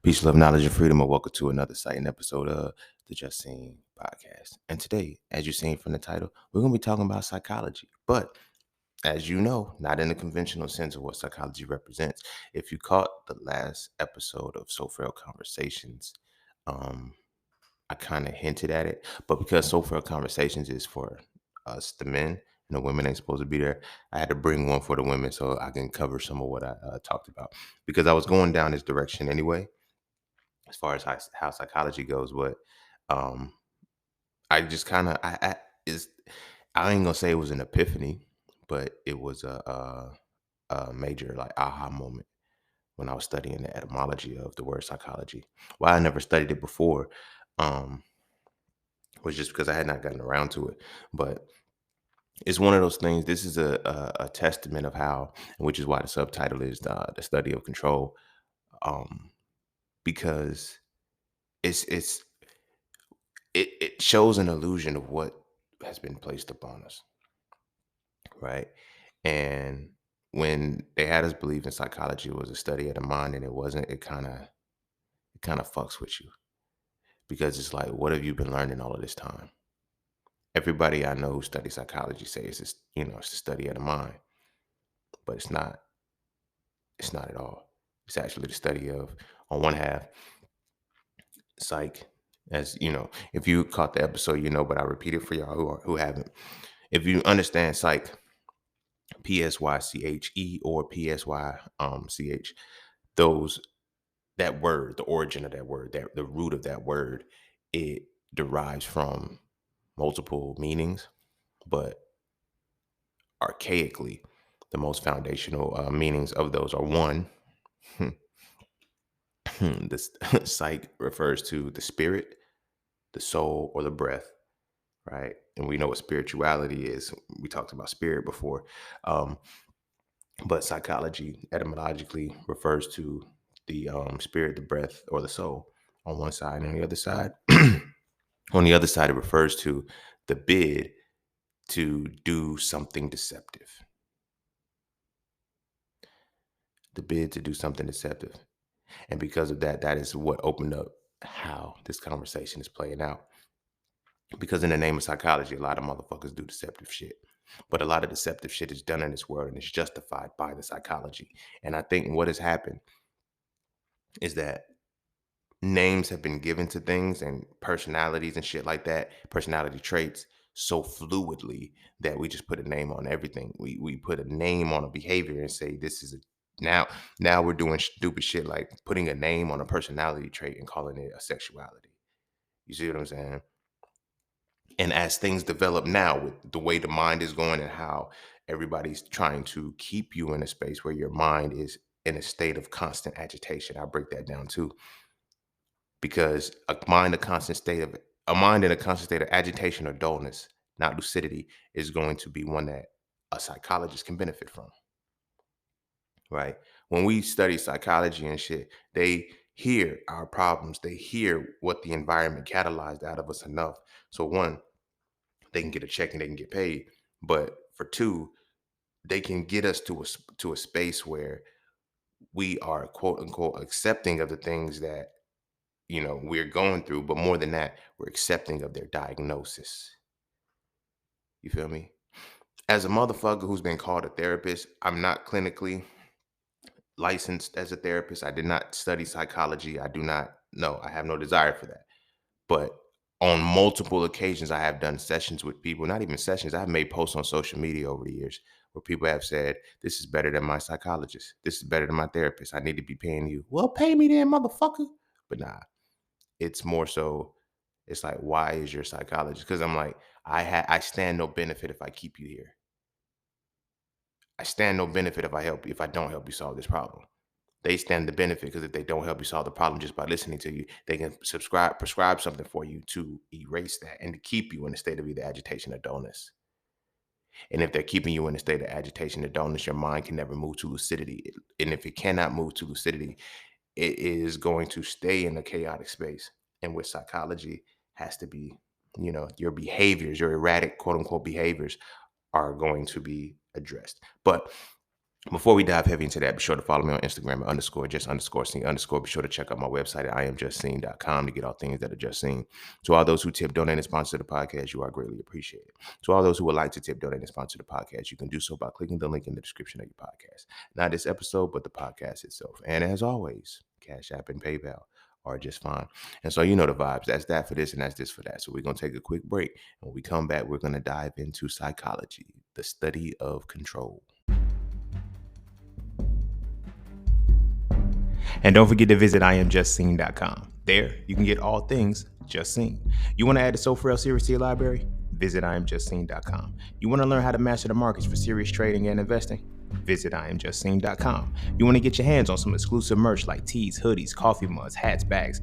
Peace, love, knowledge, and freedom, and welcome to another exciting episode of the Just Seen podcast. And today, as you've seen from the title, we're going to be talking about psychology. But as you know, not in the conventional sense of what psychology represents. If you caught the last episode of So Frail Conversations, um, I kind of hinted at it. But because So Frail Conversations is for us, the men, and the women ain't supposed to be there, I had to bring one for the women so I can cover some of what I talked about. Because I was going down this direction anyway as far as how psychology goes. But um, I just kind of I ain't gonna say it was an epiphany, but it was a major like aha moment when I was studying the etymology of the word psychology. Why I never studied it before um, was just because I had not gotten around to it. But it's one of those things. This is a testament of how, which is why the subtitle is the study of control, um, because it's it shows an illusion of what has been placed upon us, right? And when they had us believe in psychology was a study of the mind and it wasn't, it kind of fucks with you because it's like, what have you been learning all of this time? Everybody I know who studies psychology says it's, it's the study of the mind, but it's not. It's not at all. It's actually the study of, on one half, psych. As you know, if you caught the episode, but I repeat it for y'all who haven't. If you understand psych, PSYCHE or PSYCH, those that word, the origin of that word, that the root of that word, it derives from multiple meanings, but archaically, the most foundational meanings of those are one. This psych refers to the spirit, the soul, or the breath, right? And we know what spirituality is. We talked about spirit before. Um, But psychology etymologically refers to the spirit, the breath, or the soul on one side. And on the other side, it refers to the bid to do something deceptive. The bid to do something deceptive. And because of that, that is what opened up how this conversation is playing out. Because in the name of psychology, a lot of motherfuckers do deceptive shit. But a lot of deceptive shit is done in this world and it's justified by the psychology. And I think what has happened is that names have been given to things and personalities and shit like that, personality traits, so fluidly that we just put a name on everything. We put a name on a behavior and say this is a now we're doing stupid shit like putting a name on a personality trait and calling it a sexuality. You see what I'm saying? And as things develop now with the way the mind is going and how everybody's trying to keep you in a space where your mind is in a state of constant agitation. I break that down too, because a mind in a constant state of agitation or dullness, not lucidity, is going to be one that a psychologist can benefit from, right? When we study psychology and shit, they hear our problems, they hear what the environment catalyzed out of us enough. So one, they can get a check and they can get paid, but for two, they can get us to a space where we are quote unquote accepting of the things that we're going through, but more than that, we're accepting of their diagnosis. You feel me? As a motherfucker who's been called a therapist, I'm not clinically licensed as a therapist. I did not study psychology. I do not know. I have no desire for that. But on multiple occasions, I have done sessions with people, not even sessions. I've made posts on social media over the years where people have said, this is better than my psychologist. This is better than my therapist. I need to be paying you. Well, pay me then, motherfucker. But nah, it's more so, it's like, why is your psychologist? Because I'm like, I stand no benefit if I keep you here. I stand no benefit if I don't help you solve this problem. They stand the benefit because if they don't help you solve the problem just by listening to you, they can prescribe something for you to erase that and to keep you in a state of either agitation or dullness. And if they're keeping you in a state of agitation or dullness, your mind can never move to lucidity. And if it cannot move to lucidity, it is going to stay in a chaotic space. And with psychology has to be, your behaviors, your erratic quote unquote behaviors are going to be addressed. But Before we dive heavy into that, be sure to follow me on Instagram at _just_scene_ Be sure to check out my website at IamJustSeen.com to get all things that are just seen. To all those who tip, donate, and sponsor the podcast, you are greatly appreciated. To all those who would like to tip, donate, and sponsor the podcast, you can do so by clicking the link in the description of your podcast. Not this episode, but the podcast itself. And as always, Cash App and PayPal are just fine. And so you know the vibes. That's that for this and that's this for that. So we're going to take a quick break. And when we come back, we're going to dive into psychology, the study of control. And don't forget to visit IamJustSeen.com. There, you can get all things Just Seen. You want to add the So For Real series to your library? Visit IamJustSeen.com. You want to learn how to master the markets for serious trading and investing? Visit IamJustSeen.com. You want to get your hands on some exclusive merch like tees, hoodies, coffee mugs, hats, bags?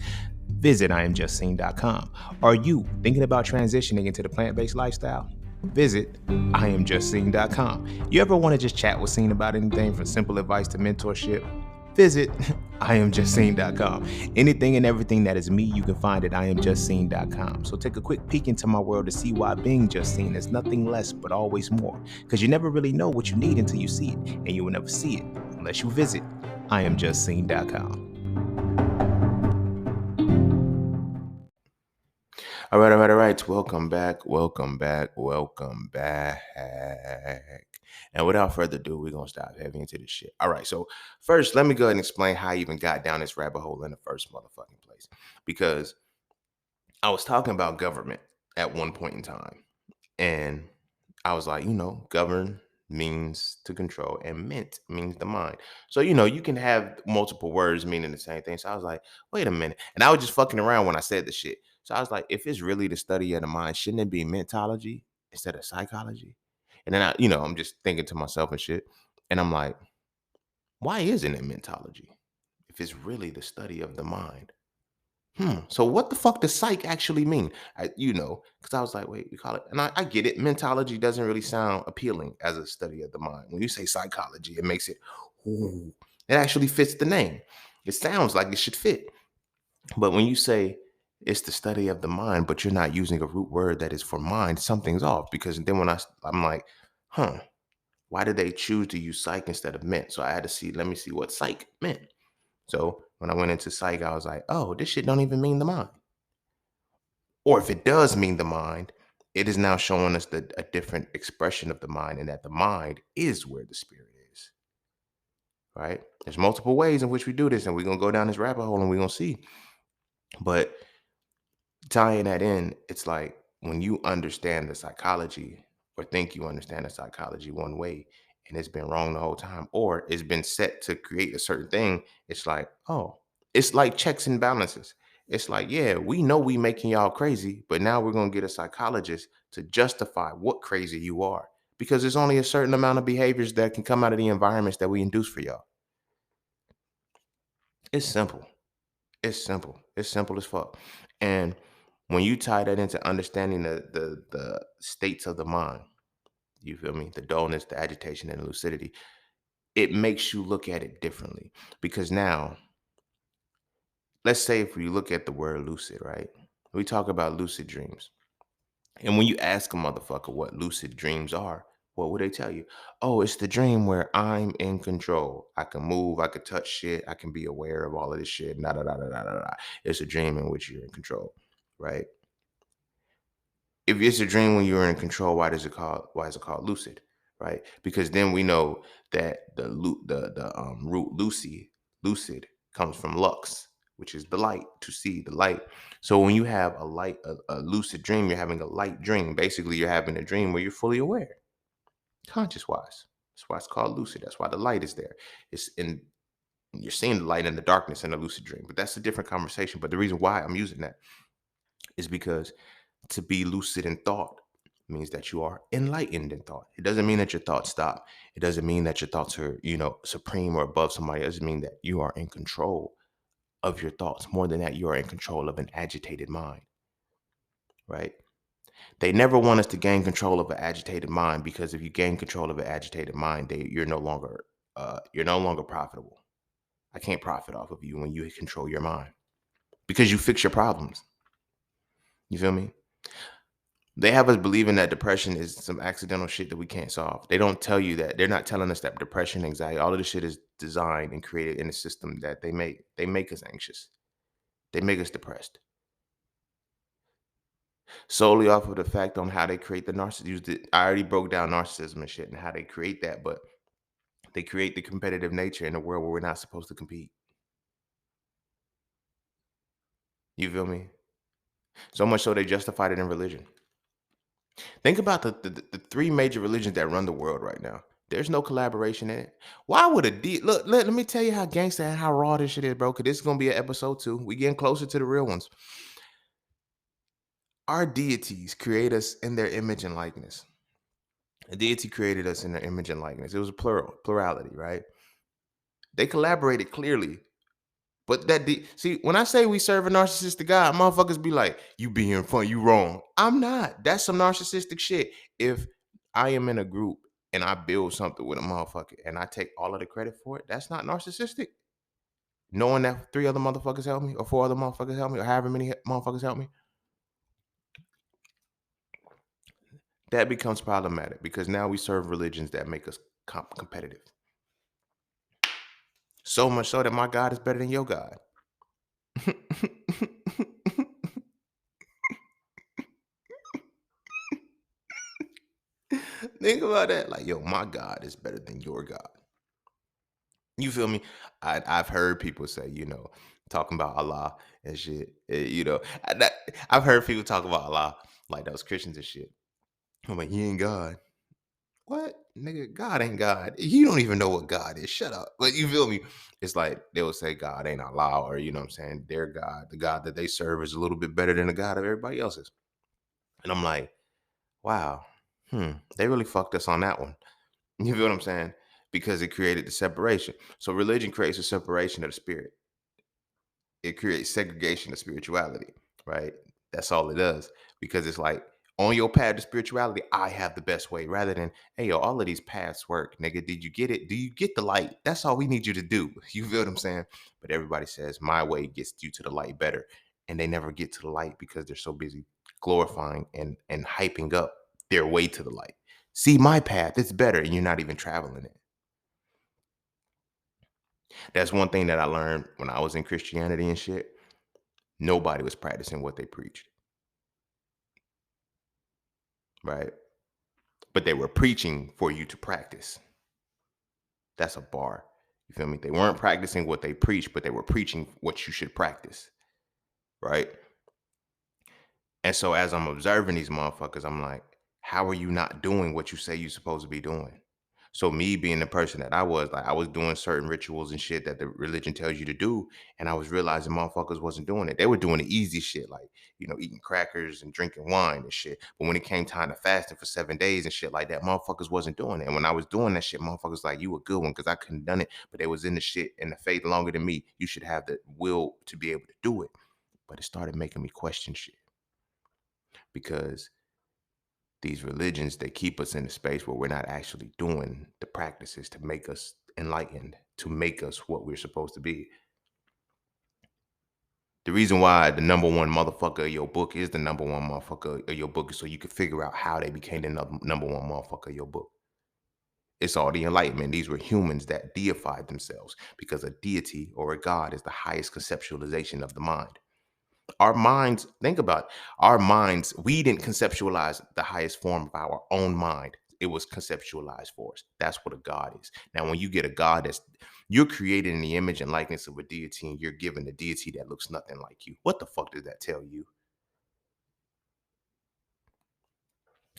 Visit IamJustSeen.com. Are you thinking about transitioning into the plant-based lifestyle? Visit IamJustSeen.com. You ever want to just chat with Scene about anything from simple advice to mentorship? Visit IamJustSeen.com. Anything and everything that is me, you can find at IamJustSeen.com. So take a quick peek into my world to see why being just seen is nothing less but always more. Because you never really know what you need until you see it, and you will never see it unless you visit IamJustSeen.com. All right. Welcome back. And without further ado, we're going to stop heavy into this shit. All right. So first, let me go ahead and explain how I even got down this rabbit hole in the first motherfucking place. Because I was talking about government at one point in time. And I was like, govern means to control and ment means the mind. So, you can have multiple words meaning the same thing. So I was like, wait a minute. And I was just fucking around when I said the shit. So I was like, if it's really the study of the mind, shouldn't it be mentology instead of psychology? And then I'm just thinking to myself and shit. And I'm like, why isn't it mentology if it's really the study of the mind? So what the fuck does psych actually mean? Because I was like, wait, we call it, and I get it. Mentology doesn't really sound appealing as a study of the mind. When you say psychology, it makes it, ooh, it actually fits the name. It sounds like it should fit. But when you say it's the study of the mind, but you're not using a root word that is for mind, something's off. Because then when I'm like, why did they choose to use psych instead of ment? So I had to let me see what psych meant. So when I went into psych, I was like, oh, this shit don't even mean the mind. Or if it does mean the mind, it is now showing us a different expression of the mind, and that the mind is where the spirit is. Right? There's multiple ways in which we do this, and we're going to go down this rabbit hole and we're going to see. But tying that in, it's like when you understand the psychology or think you understand the psychology one way and it's been wrong the whole time, or it's been set to create a certain thing, it's like, oh, it's like checks and balances. It's like, yeah, we know we making y'all crazy, but now we're going to get a psychologist to justify what crazy you are, because there's only a certain amount of behaviors that can come out of the environments that we induce for y'all. It's simple. It's simple. It's simple as fuck. And when you tie that into understanding the states of the mind, you feel me? The dullness, the agitation, and the lucidity, it makes you look at it differently. Because now, let's say if we look at the word lucid, right? We talk about lucid dreams. And when you ask a motherfucker what lucid dreams are, what would they tell you? Oh, it's the dream where I'm in control. I can move, I can touch shit, I can be aware of all of this shit. Da da da da da da da. It's a dream in which you're in control, right? If it's a dream when you're in control, why is it called lucid, right? Because then we know that the root lucid comes from lux, which is the light, to see the light. So when you have a lucid dream, you're having a light dream. Basically, you're having a dream where you're fully aware, conscious wise. That's why it's called lucid. That's why the light is there. You're seeing the light in the darkness in a lucid dream. But that's a different conversation. But the reason why I'm using that is because to be lucid in thought means that you are enlightened in thought. It doesn't mean that your thoughts stop. It doesn't mean that your thoughts are, supreme or above somebody. It doesn't mean that you are in control of your thoughts. More than that, you are in control of an agitated mind, right? They never want us to gain control of an agitated mind, because if you gain control of an agitated mind, you're no longer profitable. I can't profit off of you when you control your mind, because you fix your problems. You feel me? They have us believing that depression is some accidental shit that we can't solve. They don't tell you that. They're not telling us that depression, anxiety, all of this shit is designed and created in a system that they make us anxious. They make us depressed. Solely off of the fact on how they create the narcissism. I already broke down narcissism and shit and how they create that, but they create the competitive nature in a world where we're not supposed to compete. You feel me? So much so they justified it in religion. Think about the three major religions that run the world right now. There's no collaboration in it. Why would look? Let me tell you how gangster and how raw this shit is, bro. Cause this is gonna be an episode 2. We getting closer to the real ones. Our deities create us in their image and likeness. A deity created us in their image and likeness. It was a plurality, right? They collaborated clearly. But see, when I say we serve a narcissistic God, motherfuckers be like, you being fun, you wrong. I'm not. That's some narcissistic shit. If I am in a group and I build something with a motherfucker and I take all of the credit for it, that's not narcissistic. Knowing that 3 other motherfuckers help me or 4 other motherfuckers help me or however many motherfuckers help me, that becomes problematic because now we serve religions that make us competitive. So much so that my God is better than your God. Think about that. Like, yo, my God is better than your God. You feel me? I've heard people say, talking about Allah and shit. I've heard people talk about Allah like those Christians and shit. I'm like, he ain't God. What? Nigga, God ain't God. You don't even know what God is. Shut up. But you feel me? It's like they will say God ain't Allah, or you know what I'm saying? Their God, the God that they serve is a little bit better than the God of everybody else's. And I'm like, wow, they really fucked us on that one. You feel what I'm saying? Because it created the separation. So religion creates a separation of the spirit. It creates segregation of spirituality, right? That's all it does. Because it's like on your path to spirituality, I have the best way rather than, hey, yo, all of these paths work. Nigga, did you get it? Do you get the light? That's all we need you to do. You feel what I'm saying? But everybody says my way gets you to the light better. And they never get to the light because they're so busy glorifying and hyping up their way to the light. See my path, it's better, and you're not even traveling it. That's one thing that I learned when I was in Christianity and shit. Nobody was practicing what they preached, right? But they were preaching for you to practice. That's a bar. You feel me? They weren't practicing what they preached, but they were preaching what you should practice, right? And so as I'm observing these motherfuckers, I'm like, how are you not doing what you say you're supposed to be doing? So me being the person that I was, like I was doing certain rituals and shit that the religion tells you to do, and I was realizing motherfuckers wasn't doing it. They were doing the easy shit, like eating crackers and drinking wine and shit. But when it came time to fasting for 7 days and shit like that, motherfuckers wasn't doing it. And when I was doing that shit, motherfuckers like, you a good one because I couldn't done it, but they was in the shit and the faith longer than me. You should have the will to be able to do it. But it started making me question shit because these religions, they keep us in a space where we're not actually doing the practices to make us enlightened, to make us what we're supposed to be. The reason why the number one motherfucker of your book is the number one motherfucker of your book is so you can figure out how they became the number one motherfucker of your book. It's all the enlightenment. These were humans that deified themselves because a deity or a god is the highest conceptualization of the mind. Our minds, think about it, our minds, we didn't conceptualize the highest form of our own mind. It was conceptualized for us. That's what a God is. Now, when you get a God you're created in the image and likeness of a deity and you're given a deity that looks nothing like you. What the fuck does that tell you?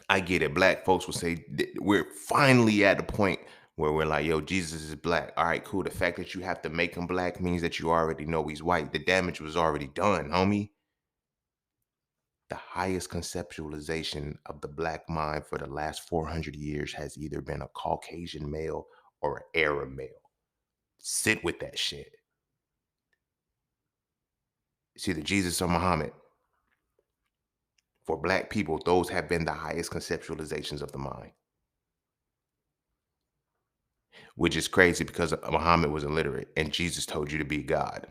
I get it. Black folks will say we're finally at the point where we're like, yo, Jesus is black. All right, cool. The fact that you have to make him black means that you already know he's white. The damage was already done, homie. The highest conceptualization of the black mind for the last 400 years has either been a Caucasian male or an Arab male. Sit with that shit. It's either Jesus or Muhammad. For black people, those have been the highest conceptualizations of the mind. Which is crazy because Muhammad was illiterate and Jesus told you to be God.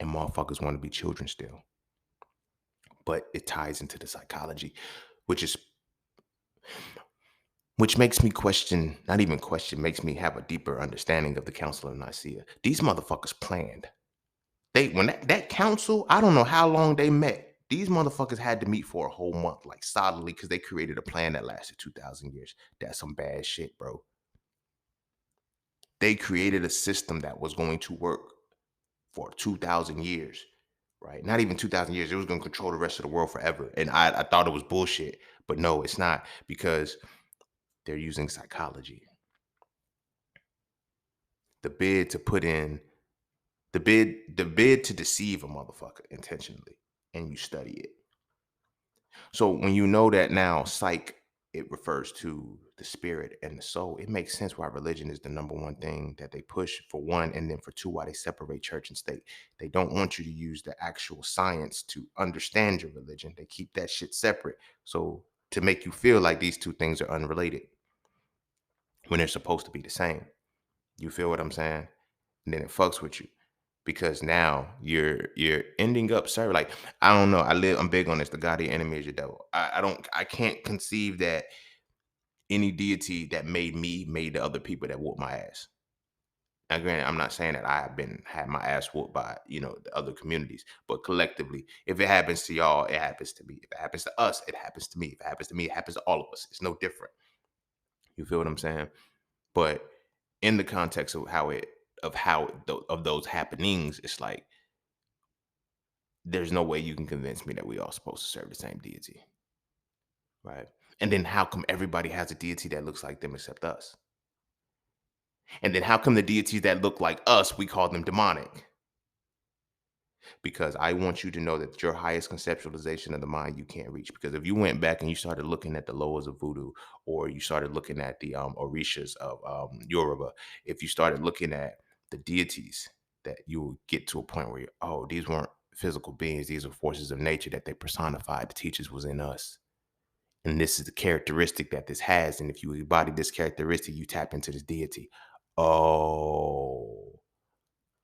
And motherfuckers want to be children still. but it ties into the psychology, which is which makes me question, not even question, makes me have a deeper understanding of the Council of Nicaea. These motherfuckers planned. They when that council, I don't know how long they met. These motherfuckers had to meet for a whole month, like solidly, because they created a plan that lasted 2,000 years. That's some bad shit, bro. They created a system that was going to work for 2,000 years, right? Not even 2,000 years. It was going to control the rest of the world forever. And I thought it was bullshit, but no, it's not, because they're using psychology. The bid to put in the bid to deceive a motherfucker intentionally, and you study it. So when you know that now, psych, it refers to the spirit and the soul. It makes sense why religion is the number one thing that they push, for one, and then for two, why they separate church and state. They don't want you to use the actual science to understand your religion. They keep that shit separate. So to make you feel like these two things are unrelated when they're supposed to be the same. You feel what I'm saying? And then it fucks with you, because now you're ending up serving, like, I don't know. I'm big on this. The God of your enemy is your devil. I can't conceive that any deity that made me made the other people that whooped my ass. Now, granted, I'm not saying that I have been had my ass whooped by, the other communities, but collectively, if it happens to y'all, it happens to me. If it happens to us, it happens to me. If it happens to me, it happens to all of us. It's no different. You feel what I'm saying? But in the context of of those happenings, it's like there's no way you can convince me that we all supposed to serve the same deity, right? And then how come everybody has a deity that looks like them except us? And then how come the deities that look like us, we call them demonic? Because I want you to know that your highest conceptualization of the mind you can't reach. Because if you went back and you started looking at the loas of voodoo, or you started looking at the orishas of Yoruba, if you started looking at the deities, that you will get to a point where oh, these weren't physical beings, these are forces of nature that they personified. The teachers was in us. And this is the characteristic that this has. And if you embody this characteristic, you tap into this deity. Oh,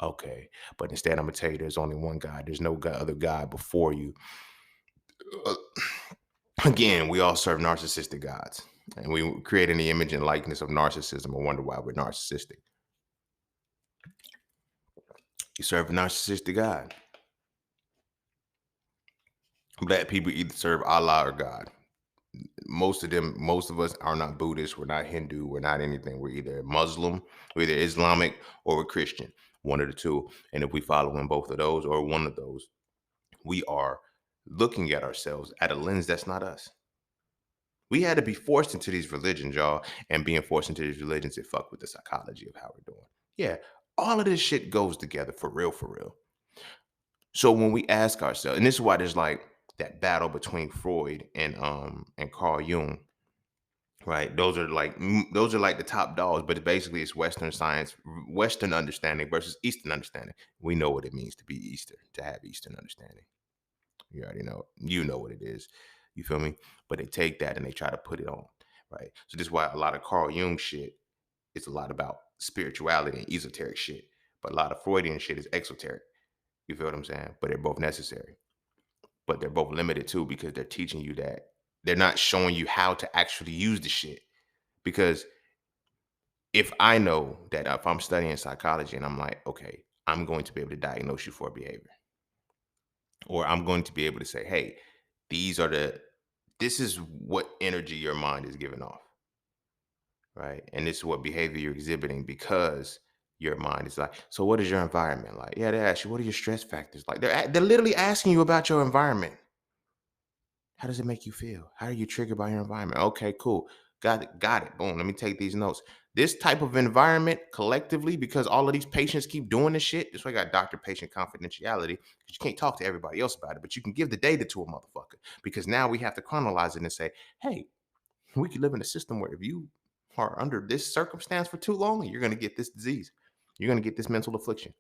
okay. But instead, I'm gonna tell you there's only one God. There's no other God before you. Uh, Again, we all serve narcissistic gods. And we create in the image and likeness of narcissism and wonder why we're narcissistic. You serve a narcissistic God. Black people either serve Allah or God. Most of us are not Buddhist, we're not Hindu, we're not anything. We're either Muslim, we're either Islamic, or we're Christian. One of the two. And if we follow in both of those or one of those, we are looking at ourselves at a lens that's not us. We had to be forced into these religions, y'all. And being forced into these religions, it fuck with the psychology of how we're doing. Yeah, all of this shit goes together for real, for real. So when we ask ourselves, and this is why there's like that battle between Freud and Carl Jung, right? Those are like the top dogs, but basically it's Western science, Western understanding versus Eastern understanding. We know what it means to be Eastern, to have Eastern understanding. You already know. You know what it is. You feel me? But they take that and they try to put it on, right? So this is why a lot of Carl Jung shit is a lot about spirituality and esoteric shit. But a lot of Freudian shit is exoteric. You feel what I'm saying? But they're both necessary. But they're both limited too, because they're teaching you that they're not showing you how to actually use the shit. Because if I know that if I'm studying psychology and I'm like, okay, I'm going to be able to diagnose you for a behavior, or I'm going to be able to say, hey, this is what energy your mind is giving off, right? And this is what behavior you're exhibiting because your mind is like, so what is your environment like? Yeah, they ask you, what are your stress factors like? They're literally asking you about your environment. How does it make you feel? How are you triggered by your environment? Okay, cool. Got it. Got it. Boom. Let me take these notes. This type of environment collectively, because all of these patients keep doing this shit. That's why I got doctor-patient confidentiality, because you can't talk to everybody else about it, but you can give the data to a motherfucker. Because now we have to chronologize it and say, hey, we can live in a system where if you are under this circumstance for too long, you're going to get this disease. You're going to get this mental affliction.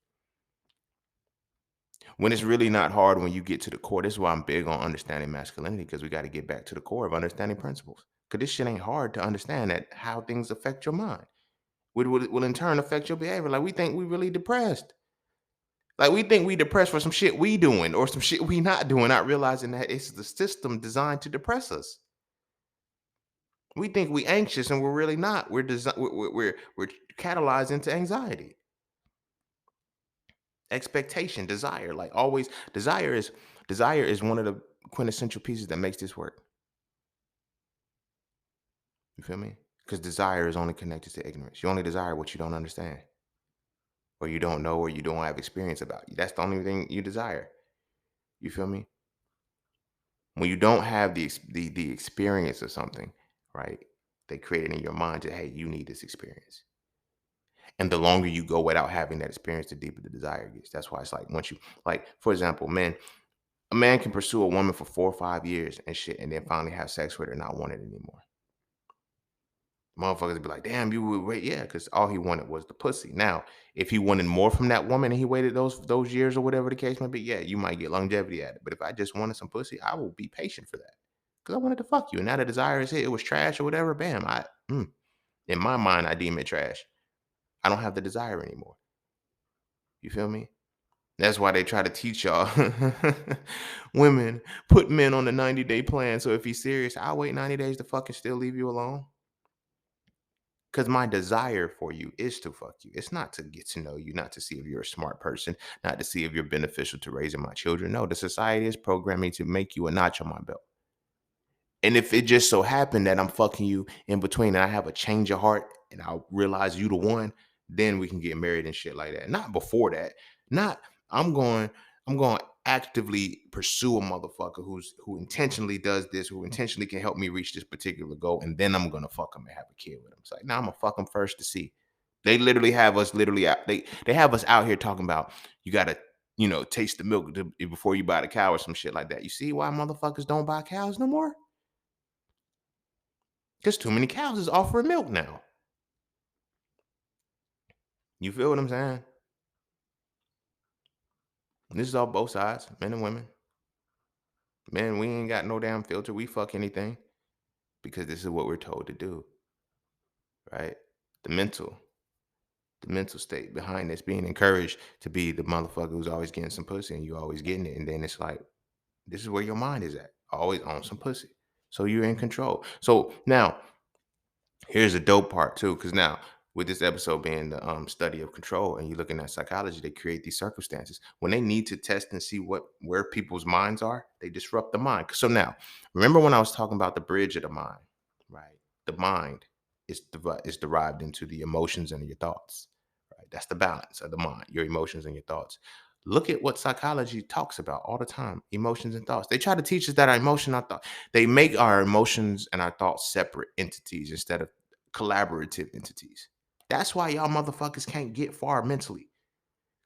When it's really not hard when you get to the core. This is why I'm big on understanding masculinity, because we got to get back to the core of understanding principles. Because this shit ain't hard to understand, that how things affect your mind will in turn affect your behavior. Like, we think we really depressed. Like we think we depressed for some shit we doing or some shit we not doing, not realizing that it's the system designed to depress us. We think we anxious and we're really not. We're catalyzed into anxiety, expectation, desire. Like always, desire is one of the quintessential pieces that makes this work. You feel me? Because desire is only connected to ignorance. You only desire what you don't understand, or you don't know, or you don't have experience about. That's the only thing you desire. You feel me? When you don't have the experience of something, right? They create it in your mind that hey, you need this experience. And the longer you go without having that experience, the deeper the desire gets. That's why it's like once you like, for example, a man can pursue a woman for 4 or 5 years and shit, and then finally have sex with her and not want it anymore. Motherfuckers be like, damn, you would wait, yeah, because all he wanted was the pussy. Now, if he wanted more from that woman and he waited those years or whatever the case may be, yeah, you might get longevity at it. But if I just wanted some pussy, I will be patient for that. Because I wanted to fuck you. And now the desire is here. It was trash or whatever. Bam. In my mind, I deem it trash. I don't have the desire anymore. You feel me? That's why they try to teach y'all women put men on the 90-day plan. So if he's serious, I'll wait 90 days to fucking still leave you alone. Because my desire for you is to fuck you. It's not to get to know you, not to see if you're a smart person, not to see if you're beneficial to raising my children. No, the society is programming to make you a notch on my belt. And if it just so happened that I'm fucking you in between and I have a change of heart and I'll realize you the one, then we can get married and shit like that. Not before that. Not I'm going I'm going to actively pursue a motherfucker who intentionally does this, who intentionally can help me reach this particular goal, and then I'm gonna fuck him and have a kid with him. It's like, now I'm gonna fuck him first to see. They literally have us literally out. They have us out here talking about you gotta taste the milk before you buy the cow or some shit like that. You see why motherfuckers don't buy cows no more? Because too many cows is offering milk now. You feel what I'm saying? This is all both sides, men and women. Men, we ain't got no damn filter. We fuck anything because this is what we're told to do, right? The mental, the mental state behind this, being encouraged to be the motherfucker who's always getting some pussy and you always getting it. And then it's like, this is where your mind is at, always on some pussy. So you're in control. So now here's the dope part too, because now with this episode being the study of control, and you're looking at psychology, they create these circumstances when they need to test and see where people's minds are. They disrupt the mind. So now, remember when I was talking about the bridge of the mind, right? The mind is derived into the emotions and your thoughts, right? That's the balance of the mind, your emotions and your thoughts. Look at what psychology talks about all the time: emotions and thoughts. They try to teach us that our emotion, our thought, they make our emotions and our thoughts separate entities instead of collaborative entities. That's why y'all motherfuckers can't get far mentally.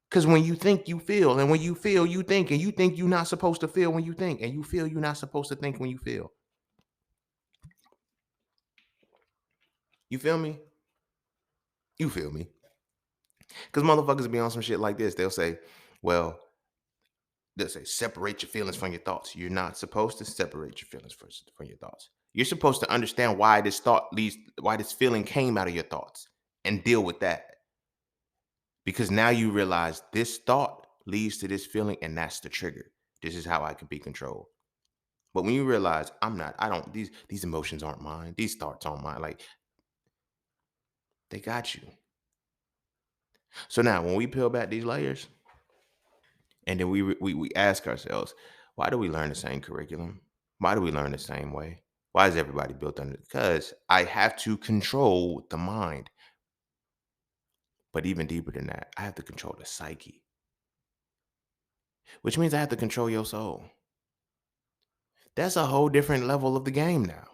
Because when you think, you feel, and when you feel, you think, and you think you're not supposed to feel when you think, and you feel you're not supposed to think when you feel. You feel me? You feel me? Because motherfuckers be on some shit like this. Well, they'll say, separate your feelings from your thoughts. You're not supposed to separate your feelings from your thoughts. You're supposed to understand why why this feeling came out of your thoughts and deal with that. Because now you realize this thought leads to this feeling, and that's the trigger. This is how I can be controlled. But when you realize these emotions aren't mine, these thoughts aren't mine, like they got you. So now when we peel back these layers, and then we ask ourselves, why do we learn the same curriculum? Why do we learn the same way? Why is everybody built under? Because I have to control the mind. But even deeper than that, I have to control the psyche, which means I have to control your soul. That's a whole different level of the game now.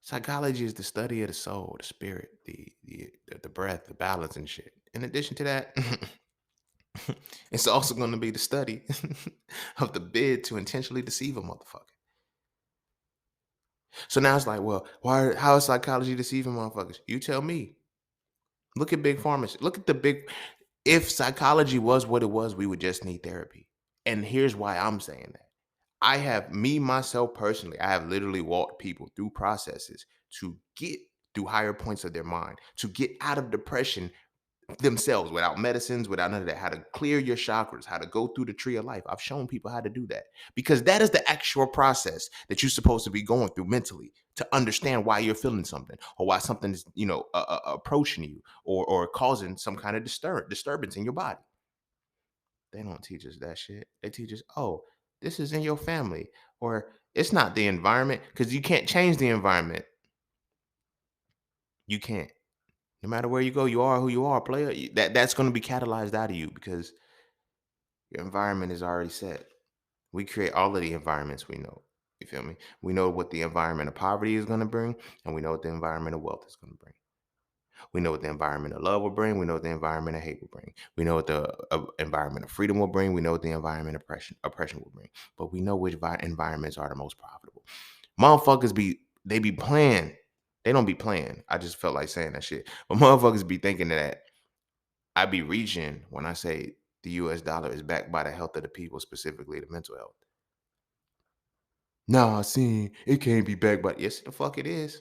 Psychology is the study of the soul, the spirit, the breath, the balance and shit. In addition to that, it's also going to be the study of the bid to intentionally deceive a motherfucker. So now it's like, well, how is psychology deceiving motherfuckers? You tell me. Look at big pharmacy. Look at the big. If psychology was what it was, we would just need therapy. And here's why I'm saying that. Myself personally, I have literally walked people through processes to get through higher points of their mind, to get out of depression themselves without medicines, without none of that, how to clear your chakras, how to go through the tree of life. I've shown people how to do that because that is the actual process that you're supposed to be going through mentally to understand why you're feeling something or why something is, approaching you or causing some kind of disturbance in your body. They don't teach us that shit. They teach us, oh, this is in your family or it's not the environment because you can't change the environment. You can't. No matter where you go, you are who you are, player. That's going to be catalyzed out of you because your environment is already set. We create all of the environments we know. You feel me? We know what the environment of poverty is going to bring, and we know what the environment of wealth is going to bring. We know what the environment of love will bring. We know what the environment of hate will bring. We know what the environment of freedom will bring. We know what the environment of oppression will bring. But we know which environments are the most profitable. Motherfuckers they be playing. They don't be playing. I just felt like saying that shit. But motherfuckers be thinking that I be reaching when I say the US dollar is backed by the health of the people, specifically the mental health. Nah, see, it can't be backed by. Yes, the fuck it is.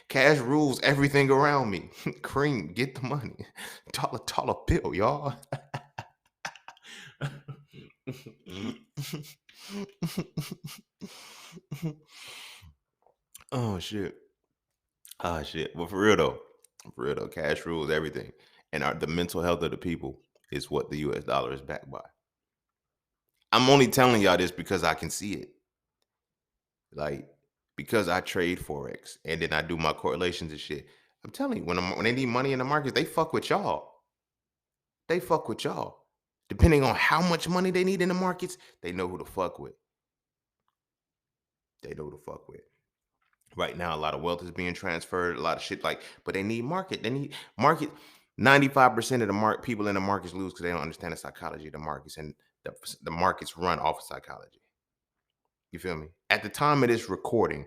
Cash rules everything around me. Cream, get the money. Dollar bill, y'all. Oh shit. Ah shit. But for real though, cash rules everything. And the mental health of the people is what the US dollar is backed by. I'm only telling y'all this because I can see it. Like, because I trade Forex and then I do my correlations and shit. I'm telling you, when they need money in the markets, they fuck with y'all. They fuck with y'all. Depending on how much money they need in the markets, they know who to fuck with. They know who to fuck with. Right now, a lot of wealth is being transferred, a lot of shit but they need market. They need market. 95% of the people in the markets lose because they don't understand the psychology of the markets, and the markets run off of psychology. You feel me? At the time of this recording,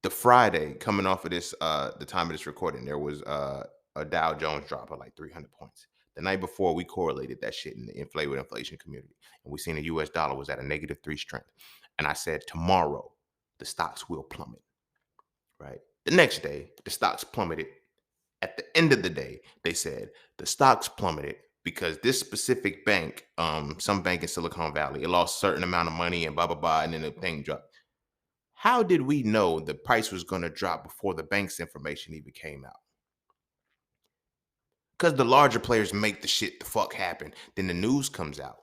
the Friday coming off of this, the time of this recording, there was a Dow Jones drop of like 300 points. The night before, we correlated that shit in the inflation community, and we seen the U.S. dollar was at a -3 strength. And I said tomorrow the stocks will plummet. Right. The next day, the stocks plummeted. At the end of the day, they said the stocks plummeted because this specific bank, some bank in Silicon Valley, it lost a certain amount of money and blah blah blah, and then the thing dropped. How did we know the price was going to drop before the bank's information even came out? Because the larger players make the shit the fuck happen. Then the news comes out.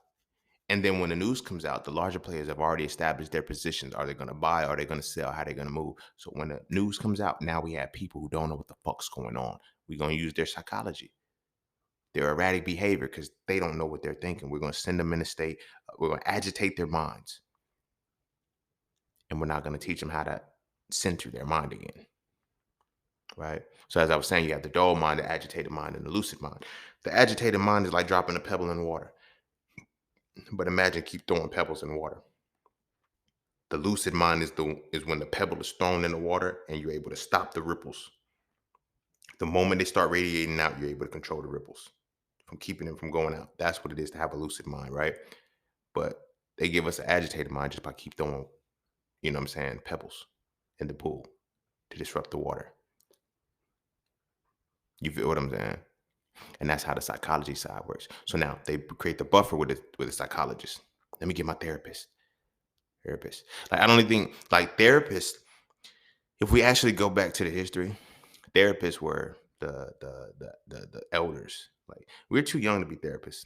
And then when the news comes out, the larger players have already established their positions. Are they going to buy? Are they going to sell? How are they going to move? So when the news comes out, now we have people who don't know what the fuck's going on. We're going to use their psychology, their erratic behavior, because they don't know what they're thinking. We're going to send them in a state. We're going to agitate their minds. And we're not going to teach them how to center their mind again. Right? So as I was saying, you have the dull mind, the agitated mind, and the lucid mind. The agitated mind is like dropping a pebble in water. But imagine keep throwing pebbles in water. The lucid mind is when the pebble is thrown in the water and you're able to stop the ripples. The moment they start radiating out, you're able to control the ripples from keeping them from going out. That's what it is to have a lucid mind, right? But they give us an agitated mind just by keep throwing, you know what I'm saying, pebbles in the pool to disrupt the water. You feel what I'm saying? And that's how the psychology side works. So now they create the buffer with the psychologist. Let me get my therapist. Like I don't even think like therapists. If we actually go back to the history, therapists were the elders. Like we're too young to be therapists.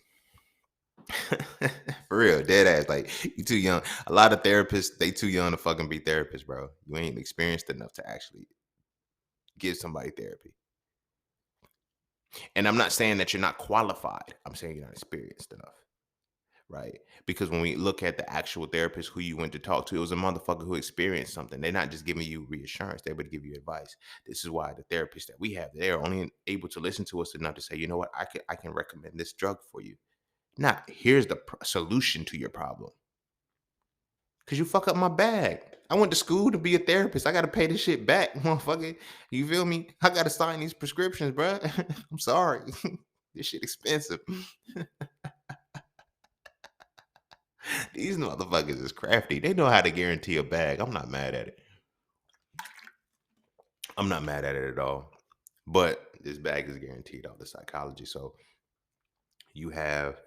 For real, dead ass. Like you too young. A lot of therapists, they too young to fucking be therapists, bro. You ain't experienced enough to actually give somebody therapy. And I'm not saying that you're not qualified. I'm saying you're not experienced enough. Right? Because when we look at the actual therapist who you went to talk to, it was a motherfucker who experienced something. They're not just giving you reassurance, they would give you advice. This is why the therapists that we have, they're only able to listen to us enough to say, you know what, I can recommend this drug for you. Not here's the solution to your problem. Because you fuck up my bag. I went to school to be a therapist. I got to pay this shit back, motherfucker. You feel me? I got to sign these prescriptions, bro. I'm sorry. This shit expensive. These motherfuckers is crafty. They know how to guarantee a bag. I'm not mad at it. I'm not mad at it at all. But this bag is guaranteed off the psychology. So you have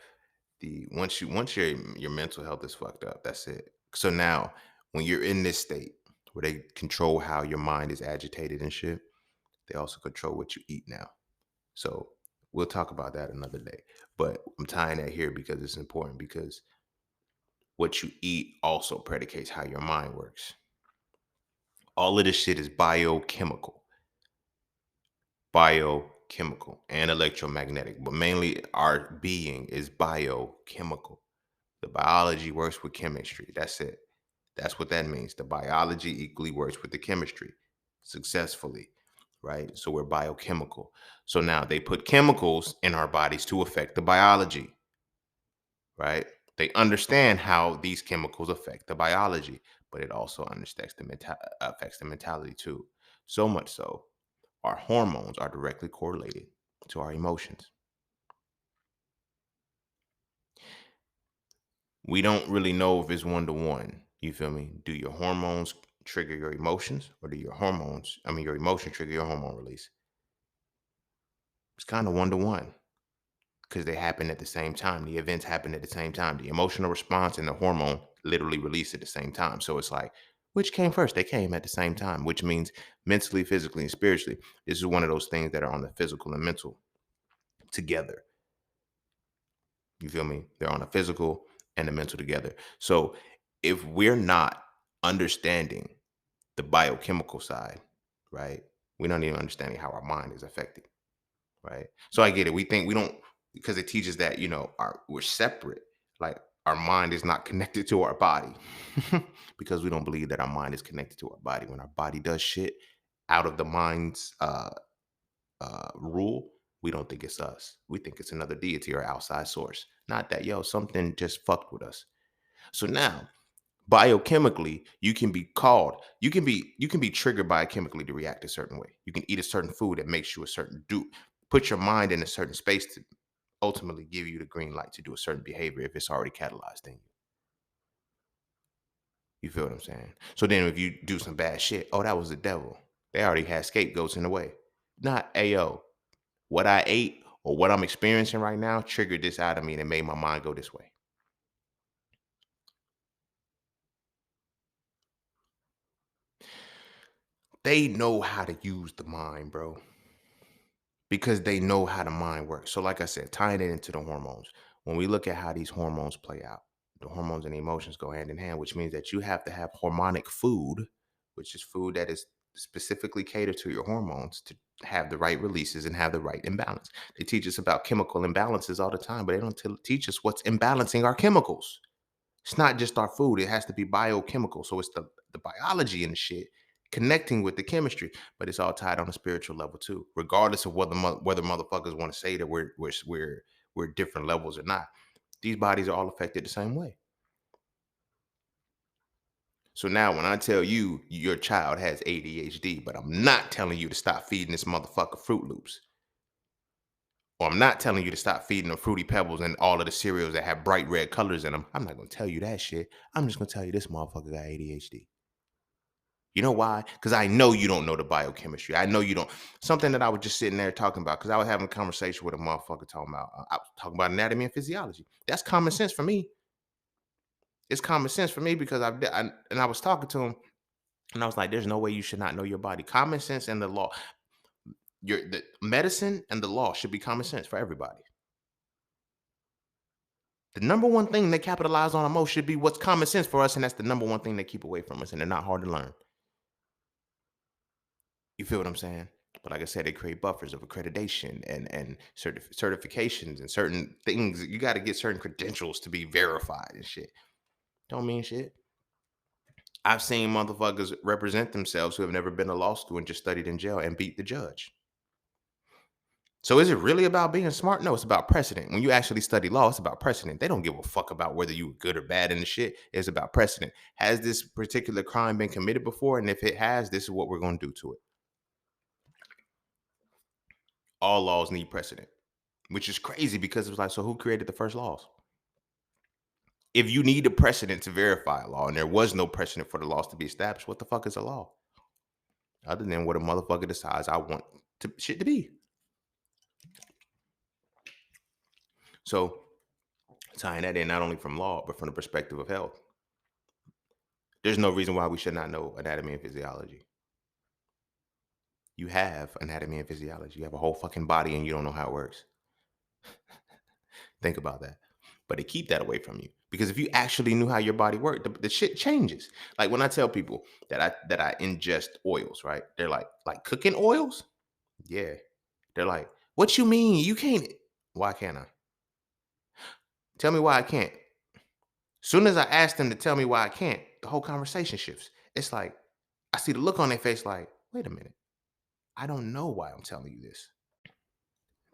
the once your mental health is fucked up, that's it. So now when you're in this state where they control how your mind is agitated and shit, they also control what you eat now. So we'll talk about that another day. But I'm tying that here because it's important because what you eat also predicates how your mind works. All of this shit is biochemical and electromagnetic, but mainly our being is biochemical. The biology works with chemistry. That's it. That's what that means. The biology equally works with the chemistry successfully, right? So we're biochemical. So now they put chemicals in our bodies to affect the biology, right? They understand how these chemicals affect the biology, but it also affects the mentality too. So much so, our hormones are directly correlated to our emotions. We don't really know if it's one to one. You feel me? Do your hormones trigger your emotions, or do your emotion trigger your hormone release? It's kind of one to one because they happen at the same time. The events happen at the same time. The emotional response and the hormone literally release at the same time. So it's like, which came first? They came at the same time, which means mentally, physically, and spiritually. This is one of those things that are on the physical and mental together. You feel me? They're on the physical and the mental together. So if we're not understanding the biochemical side, right? We're not even understanding how our mind is affected, right? So I get it. We think we don't because it teaches that we're separate. Like our mind is not connected to our body because we don't believe that our mind is connected to our body. When our body does shit out of the mind's rule, we don't think it's us. We think it's another deity or outside source. Not that something just fucked with us. So now biochemically you can be triggered biochemically to react a certain way. You can eat a certain food that makes you a certain do put your mind in a certain space to ultimately give you the green light to do a certain behavior if it's already catalyzed in you. You feel what I'm saying? So then if you do some bad shit, oh, that was the devil. They already had scapegoats in the way. Not ayo, what I ate or what I'm experiencing right now triggered this out of me and it made my mind go this way. They know how to use the mind, bro, because they know how the mind works. So, like I said, tying it into the hormones, when we look at how these hormones play out, the hormones and the emotions go hand in hand, which means that you have to have hormonic food, which is food that is specifically catered to your hormones to have the right releases and have the right imbalance. They teach us about chemical imbalances all the time, but they don't teach us what's imbalancing our chemicals. It's not just our food, it has to be biochemical. So it's the biology and the shit connecting with the chemistry, but it's all tied on a spiritual level too. Regardless of whether motherfuckers want to say that we're different levels or not. These bodies are all affected the same way. So now when I tell you your child has ADHD, but I'm not telling you to stop feeding this motherfucker Fruit Loops, or I'm not telling you to stop feeding them Fruity Pebbles and all of the cereals that have bright red colors in them. I'm not going to tell you that shit. I'm just going to tell you this motherfucker got ADHD. You know why? Because I know you don't know the biochemistry. I know you don't. Something that I was just sitting there talking about, because I was having a conversation with a motherfucker I was talking about anatomy and physiology. That's common sense for me. It's common sense for me because I was talking to him and I was like, there's no way you should not know your body. Common sense and the law. The medicine and the law should be common sense for everybody. The number one thing they capitalize on the most should be what's common sense for us, and that's the number one thing they keep away from us, and they're not hard to learn. You feel what I'm saying? But like I said, they create buffers of accreditation and certifications and certain things. You got to get certain credentials to be verified and shit. Don't mean shit. I've seen motherfuckers represent themselves who have never been to law school and just studied in jail and beat the judge. So is it really about being smart? No, it's about precedent. When you actually study law, it's about precedent. They don't give a fuck about whether you were good or bad in the shit. It's about precedent. Has this particular crime been committed before? And if it has, this is what we're going to do to it. All laws need precedent, which is crazy because it's like, so who created the first laws? If you need a precedent to verify a law and there was no precedent for the laws to be established, what the fuck is a law? Other than what a motherfucker decides I want shit to be. So tying that in not only from law, but from the perspective of health, there's no reason why we should not know anatomy and physiology. You have anatomy and physiology. You have a whole fucking body and you don't know how it works. Think about that. But they keep that away from you because if you actually knew how your body worked, the shit changes. Like when I tell people that I ingest oils, right? They're like cooking oils? Yeah. They're like, what you mean? You can't. Why can't I? Tell me why I can't. Soon as I ask them to tell me why I can't, the whole conversation shifts. It's like I see the look on their face like, wait a minute. I don't know why I'm telling you this.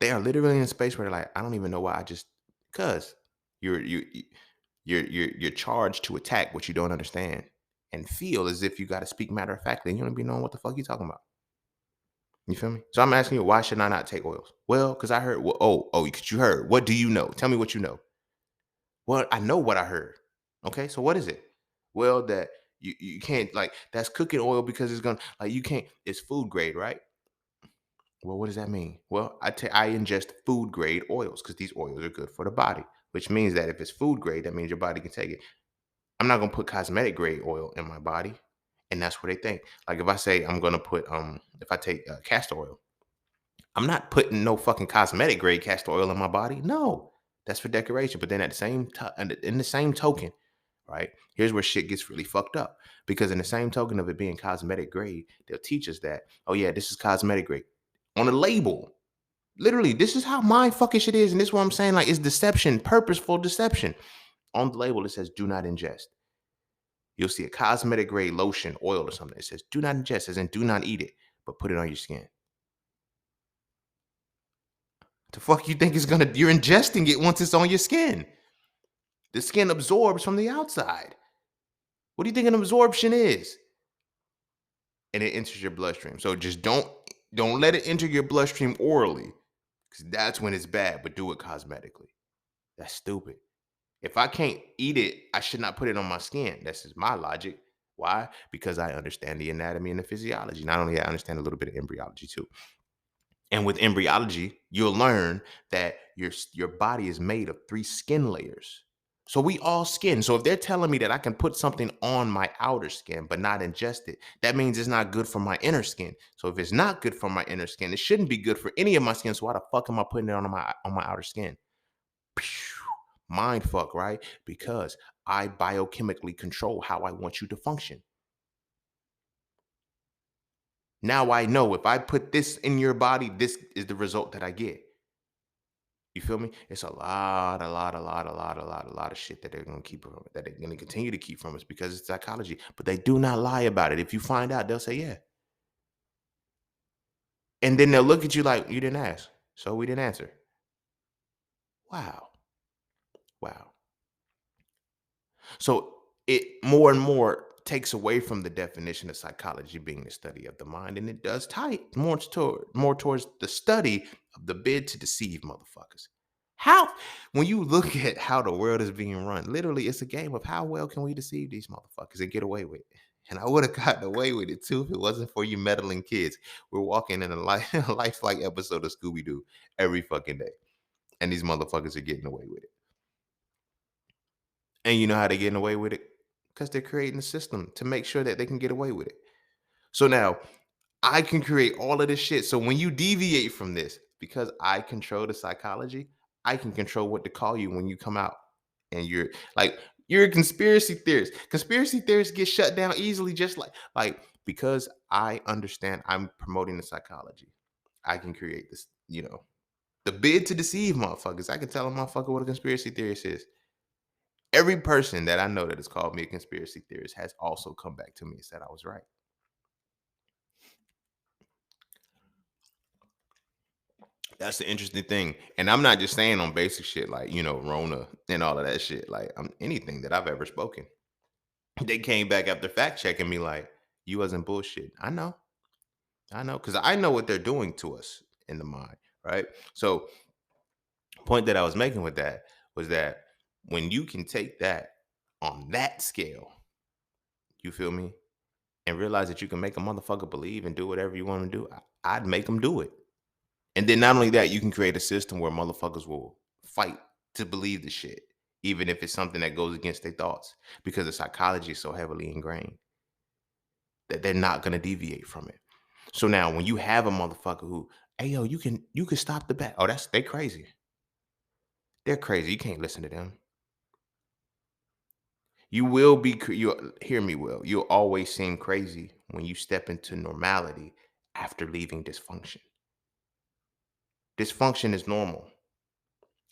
They are literally in a space where they're like, I don't even know why I just cuz you're you're charged to attack what you don't understand and feel as if you got to speak matter of factly and you don't be knowing what the fuck you talking about. You feel me? So I'm asking you, why should I not take oils? Well, because I heard, well, because you heard. What do you know? Tell me what you know. Well, I know what I heard. Okay, so what is it? Well, that you can't like that's cooking oil because it's gonna like you can't. It's food grade, right? Well, what does that mean? Well, I ingest food grade oils because these oils are good for the body, which means that if it's food grade, that means your body can take it. I'm not gonna put cosmetic grade oil in my body, and that's what they think. Like if I say I'm gonna put if I take castor oil, I'm not putting no fucking cosmetic grade castor oil in my body. No, that's for decoration. But then at the same time, in the same token, right? Here's where shit gets really fucked up because in the same token of it being cosmetic grade, they'll teach us that, oh yeah, this is cosmetic grade on a label. Literally, this is how my fucking shit is, and this is what I'm saying. Like, it's deception, purposeful deception. On the label, it says "Do not ingest." You'll see a cosmetic grade lotion, oil, or something. It says "Do not ingest," as in "Do not eat it, but put it on your skin." The fuck you think is gonna? You're ingesting it once it's on your skin. The skin absorbs from the outside. What do you think an absorption is? And it enters your bloodstream. So just don't let it enter your bloodstream orally, because that's when it's bad. But do it cosmetically. That's stupid. If I can't eat it, I should not put it on my skin. That's just my logic. Why? Because I understand the anatomy and the physiology. Not only I understand a little bit of embryology too. And with embryology, you'll learn that your body is made of 3 skin layers. So we all skin. So if they're telling me that I can put something on my outer skin but not ingest it, that means it's not good for my inner skin. So if it's not good for my inner skin, it shouldn't be good for any of my skin. So why the fuck am I putting it on my outer skin? Mind fuck, right? Because I biochemically control how I want you to function. Now I know if I put this in your body, this is the result that I get. You feel me? It's a lot of shit that they're gonna keep from that they're gonna continue to keep from us because it's psychology. But they do not lie about it. If you find out, they'll say, yeah. And then they'll look at you like you didn't ask. So we didn't answer. Wow. Wow. So it more and more takes away from the definition of psychology being the study of the mind, and it does tie it more towards the study of the bid to deceive motherfuckers. How when you look at how the world is being run, literally it's a game of how well can we deceive these motherfuckers and get away with it. And I would have gotten away with it too if it wasn't for you meddling kids. We're walking in a lifelike episode of Scooby Doo every fucking day, and these motherfuckers are getting away with it. And you know how they're getting away with it? Because they're creating a system to make sure that they can get away with it. So now I can create all of this shit. So when you deviate from this, because I control the psychology, I can control what to call you when you come out. And you're a conspiracy theorist. Conspiracy theorists get shut down easily, just like because I understand I'm promoting the psychology. I can create this, the bid to deceive motherfuckers. I can tell a motherfucker what a conspiracy theorist is. Every person that I know that has called me a conspiracy theorist has also come back to me and said I was right. That's the interesting thing. And I'm not just saying on basic shit like, Rona and all of that shit. Like anything that I've ever spoken. They came back after fact checking me like, you wasn't bullshit. I know. I know. Because I know what they're doing to us in the mind. Right. So point that I was making with that was that when you can take that on that scale, you feel me? And realize that you can make a motherfucker believe and do whatever you want to do, I'd make them do it. And then not only that, you can create a system where motherfuckers will fight to believe the shit, even if it's something that goes against their thoughts, because the psychology is so heavily ingrained that they're not gonna deviate from it. So now when you have a motherfucker who, hey yo, you can stop the bat. Oh, they crazy. They're crazy. You can't listen to them. You will be you hear me well. You'll always seem crazy when you step into normality after leaving dysfunction. Dysfunction is normal.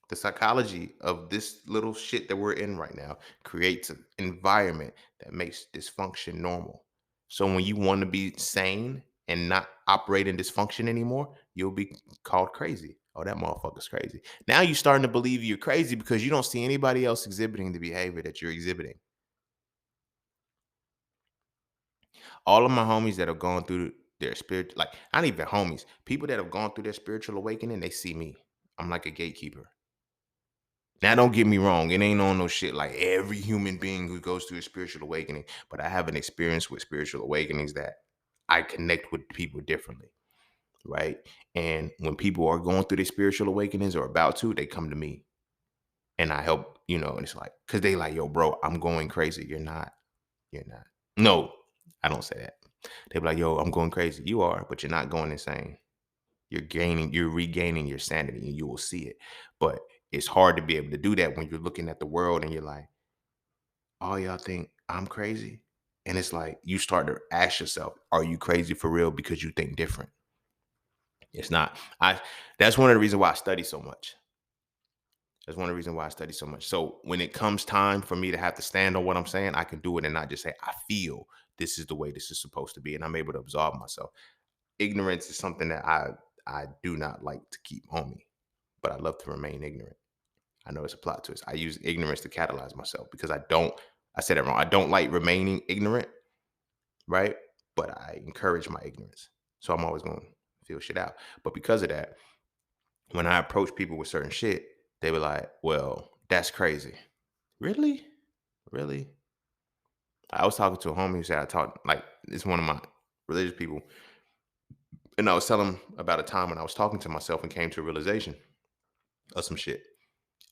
The psychology of this little shit that we're in right now creates an environment that makes dysfunction normal. So when you want to be sane and not operate in dysfunction anymore, you'll be called crazy. Oh, that motherfucker's crazy. Now you're starting to believe you're crazy because you don't see anybody else exhibiting the behavior that you're exhibiting. All of my homies that have gone through their spirit, like not even homies, people that have gone through their spiritual awakening, they see me. I'm like a gatekeeper. Now, don't get me wrong. It ain't on no shit like every human being who goes through a spiritual awakening, but I have an experience with spiritual awakenings that I connect with people differently, right? And when people are going through their spiritual awakenings or about to, they come to me and I help, and it's like, cause they like, yo, bro, I'm going crazy. You're not. You're not. No, I don't say that. They be like, yo, I'm going crazy. You are, but you're not going insane. You're regaining your sanity and you will see it. But it's hard to be able to do that when you're looking at the world and you're like, all y'all think I'm crazy. And it's like you start to ask yourself, are you crazy for real because you think different? It's not. I That's one of the reasons why I study so much. That's one of the reasons why I study so much. So when it comes time for me to have to stand on what I'm saying, I can do it and not just say, I feel this is the way this is supposed to be. And I'm able to absolve myself. Ignorance is something that I do not like to keep on me, but I love to remain ignorant. I know it's a plot twist. I use ignorance to catalyze myself because I said it wrong. I don't like remaining ignorant, right? But I encourage my ignorance. So I'm always going to feel shit out. But because of that, when I approach people with certain shit, they were like, well, that's crazy. Really? Really? I was talking to a homie who said I talked, like, it's one of my religious people. And I was telling him about a time when I was talking to myself and came to a realization of some shit.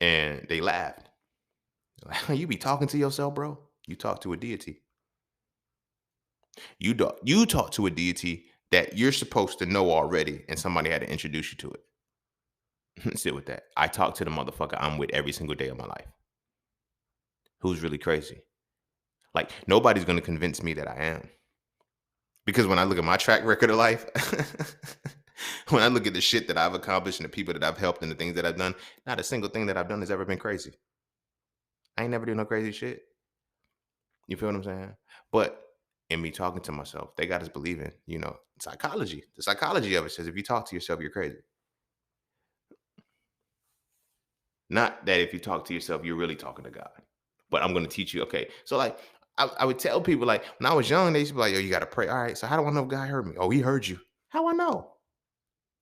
And they laughed. Like, you be talking to yourself, bro? You talk to a deity. You talk to a deity that you're supposed to know already, and somebody had to introduce you to it. Sit with that. I talk to the motherfucker I'm with every single day of my life. Who's really crazy? Like nobody's gonna convince me that I am. Because when I look at my track record of life, when I look at the shit that I've accomplished and the people that I've helped and the things that I've done, not a single thing that I've done has ever been crazy. I ain't never do no crazy shit. You feel what I'm saying? But in me talking to myself, they got us believing, psychology. The psychology of it says if you talk to yourself, you're crazy. Not that if you talk to yourself, you're really talking to God. But I'm going to teach you. Okay. So, like, I would tell people, like, when I was young, they used to be like, yo, you got to pray. All right. So, how do I know if God heard me? Oh, he heard you. How I know?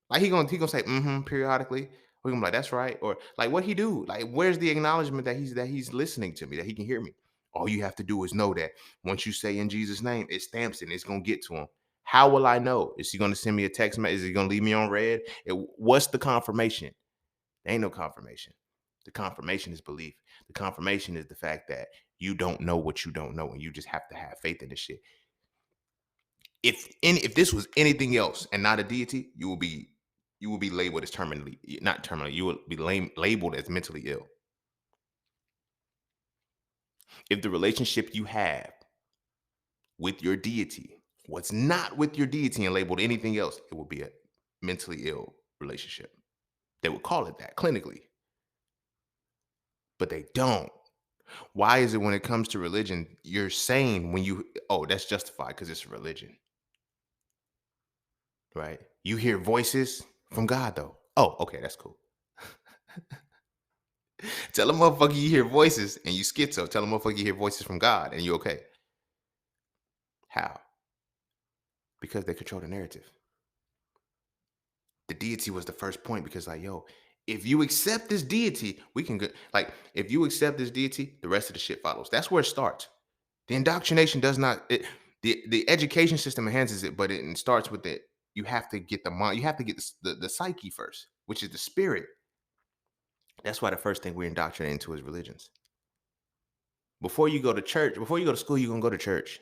Like, he gonna say, periodically. We're gonna be like, that's right. Or, like, what he do? Like, where's the acknowledgement that he's listening to me, that he can hear me? All you have to do is know that once you say in Jesus' name, it stamps it and it's going to get to him. How will I know? Is he going to send me a text message? Is he going to leave me on red? What's the confirmation? There ain't no confirmation. The confirmation is belief. The confirmation is the fact that you don't know what you don't know, and you just have to have faith in this shit. If this was anything else and not a deity, you will be labeled as not terminally. You will be labeled as mentally ill. If the relationship you have with your deity was not with your deity and labeled anything else, it would be a mentally ill relationship. They would call it that clinically, but they don't. Why is it when it comes to religion, you're saying that's justified because it's a religion, right? You hear voices from God though. Oh, okay, that's cool. Tell a motherfucker you hear voices and you schizo. Tell a motherfucker you hear voices from God and you okay. How? Because they control the narrative. The deity was the first point because, like, yo, if you accept this deity, we can go. Like, if you accept this deity, the rest of the shit follows. That's where it starts. The indoctrination does not. The education system enhances it, but it starts with it. You have to get the mind. You have to get the psyche first, which is the spirit. That's why the first thing we're indoctrinated into is religions. Before you go to church, before you go to school, you're gonna go to church.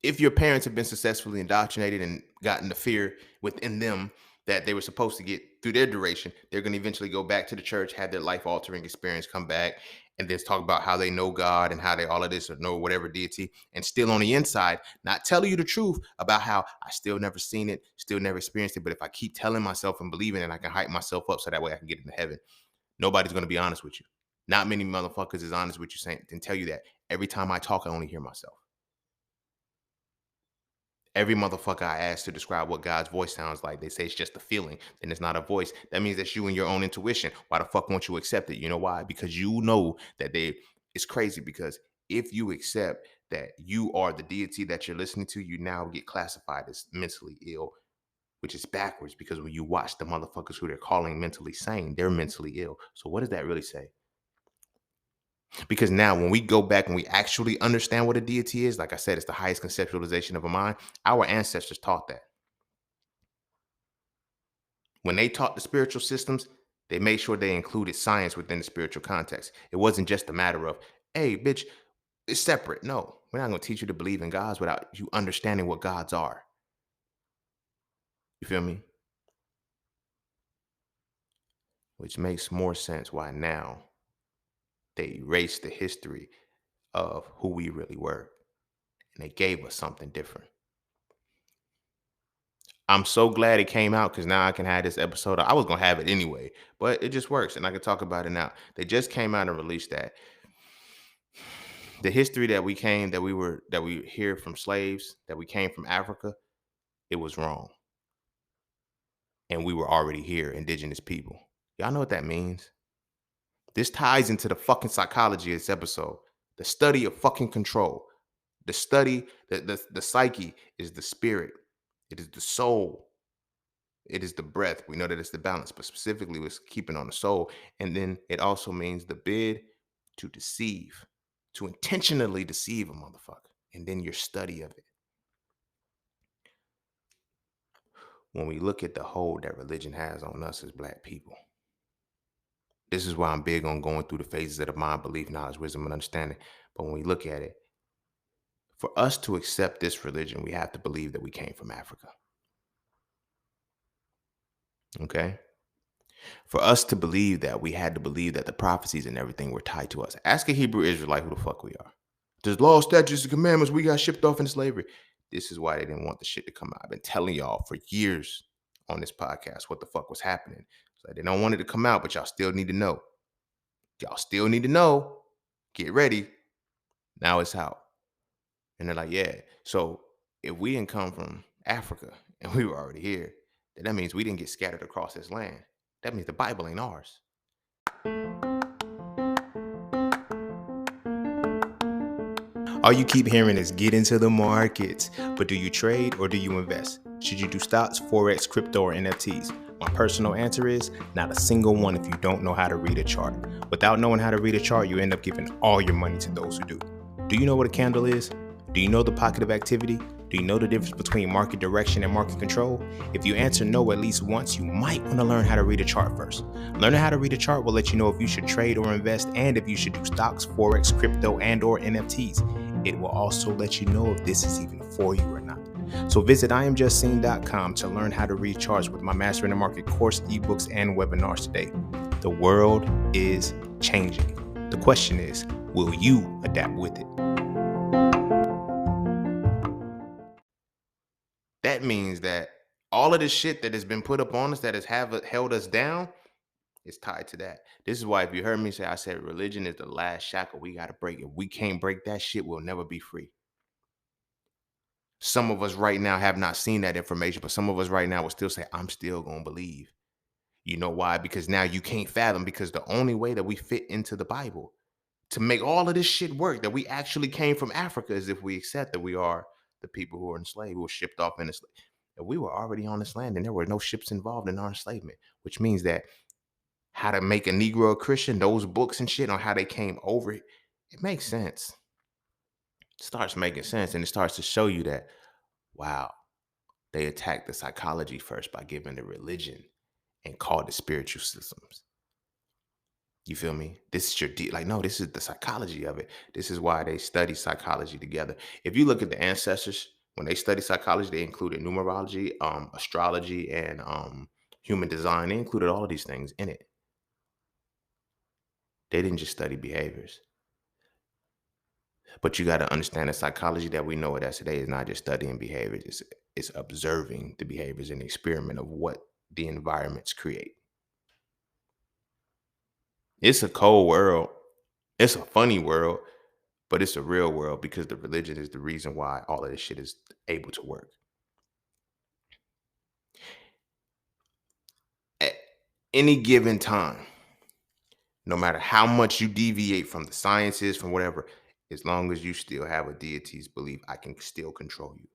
If your parents have been successfully indoctrinated and gotten the fear within them that they were supposed to get through their duration, they're going to eventually go back to the church, have their life altering experience, come back, and then talk about how they know God and how they all of this or know whatever deity, and still on the inside, not telling you the truth about how I still never seen it, still never experienced it. But if I keep telling myself and believing it, I can hype myself up so that way I can get into heaven. Nobody's going to be honest with you. Not many motherfuckers is honest with you saying and tell you that every time I talk, I only hear myself. Every motherfucker I ask to describe what God's voice sounds like, they say it's just a feeling. Then it's not a voice. That means that's you and your own intuition. Why the fuck won't you accept it? You know why? Because you know that it's crazy because if you accept that you are the deity that you're listening to, you now get classified as mentally ill, which is backwards because when you watch the motherfuckers who they're calling mentally sane, they're mentally ill. So what does that really say? Because now when we go back and we actually understand what a deity is, like I said, it's the highest conceptualization of a mind. Our ancestors taught that. When they taught the spiritual systems, they made sure they included science within the spiritual context. It wasn't just a matter of, hey, bitch, it's separate. No, we're not going to teach you to believe in gods without you understanding what gods are. You feel me? Which makes more sense why now they erased the history of who we really were. And they gave us something different. I'm so glad it came out because now I can have this episode. I was going to have it anyway, but it just works and I can talk about it now. They just came out and released that. The history that we hear from slaves, that we came from Africa, it was wrong. And we were already here, indigenous people. Y'all know what that means? This ties into the fucking psychology of this episode. The study of fucking control. The study, the psyche is the spirit. It is the soul. It is the breath. We know that it's the balance, but specifically it's keeping on the soul. And then it also means the bid to deceive, to intentionally deceive a motherfucker. And then your study of it. When we look at the hold that religion has on us as Black people, this is why I'm big on going through the phases of the mind, belief, knowledge, wisdom, and understanding. But when we look at it, for us to accept this religion, we have to believe that we came from Africa. Okay? For us to believe that, we had to believe that the prophecies and everything were tied to us. Ask a Hebrew Israelite who the fuck we are. There's law, statutes, and commandments. We got shipped off into slavery. This is why they didn't want the shit to come out. I've been telling y'all for years on this podcast what the fuck was happening. So they don't want it to come out, but y'all still need to know. Y'all still need to know. Get ready. Now it's out. And they're like, yeah. So if we didn't come from Africa and we were already here, then that means we didn't get scattered across this land. That means the Bible ain't ours. All you keep hearing is get into the markets. But do you trade or do you invest? Should you do stocks, Forex, crypto, or NFTs? My personal answer is not a single one if you don't know how to read a chart. Without knowing how to read a chart, you end up giving all your money to those who do. Do you know what a candle is? Do you know the pocket of activity? Do you know the difference between market direction and market control? If you answer no at least once, you might want to learn how to read a chart first. Learning how to read a chart will let you know if you should trade or invest and if you should do stocks, Forex, crypto, and or NFTs. It will also let you know if this is even for you or not. So visit IamJustSeen.com to learn how to read charts with my Mastering the Market course, ebooks, and webinars today. The world is changing. The question is, will you adapt with it? That means that all of this shit that has been put up on us that has held us down is tied to that. This is why if you heard me say, I said religion is the last shackle we got to break. If we can't break that shit, we'll never be free. Some of us right now have not seen that information, but some of us right now will still say, I'm still going to believe. You know why? Because now you can't fathom, because the only way that we fit into the Bible to make all of this shit work, that we actually came from Africa, is if we accept that we are the people who are enslaved, who were shipped off in enslavement. And we were already on this land and there were no ships involved in our enslavement, which means that how to make a Negro a Christian, those books and shit on how they came over, it makes sense. It starts making sense, and it starts to show you that Wow. They attacked the psychology first by giving the religion and called it spiritual systems. You feel me? This is your like no, this is the psychology of it. This is why they study psychology together. If you look at the ancestors, when they study psychology, they included numerology, astrology, and human design. They included all of these things in it. They didn't just study behaviors. But you got to understand the psychology that we know it as today is not just studying behaviors. It's observing the behaviors and the experiment of what the environments create. It's a cold world. It's a funny world, but it's a real world because the religion is the reason why all of this shit is able to work. At any given time, no matter how much you deviate from the sciences, from whatever, as long as you still have a deity's belief, I can still control you.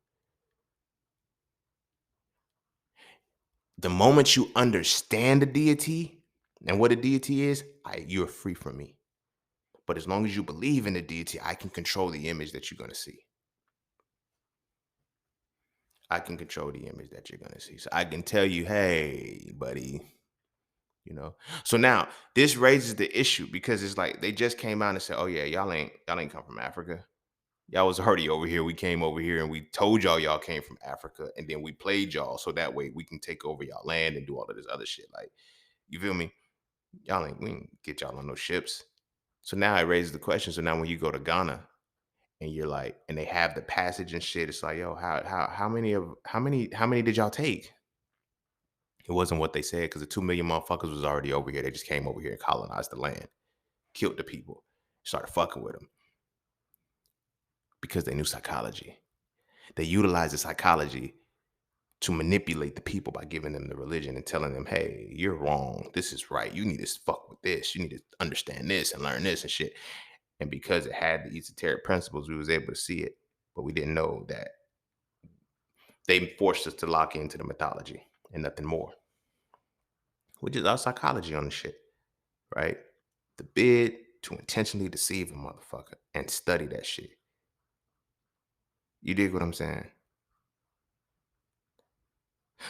The moment you understand the deity and what a deity is, you're free from me. But as long as you believe in the deity, I can control the image that you're going to see. I can control the image that you're going to see. So I can tell you, hey, buddy, you know. So now this raises the issue because it's like they just came out and said, oh yeah, y'all ain't come from Africa. Y'all was already over here. We came over here and we told y'all came from Africa, and then we played y'all so that way we can take over y'all land and do all of this other shit. Like, you feel me? We ain't get y'all on no ships. So now it raises the question. So now when you go to Ghana and you're like, and they have the passage and shit, it's like, yo, how many did y'all take? It wasn't what they said because the 2 million motherfuckers was already over here. They just came over here and colonized the land, killed the people, started fucking with them because they knew psychology. They utilized the psychology to manipulate the people by giving them the religion and telling them, hey, you're wrong. This is right. You need to fuck with this. You need to understand this and learn this and shit. And because it had the esoteric principles, we was able to see it, but we didn't know that they forced us to lock into the mythology and nothing more, which is our psychology on the shit, right? The bid to intentionally deceive a motherfucker and study that shit. You dig what I'm saying?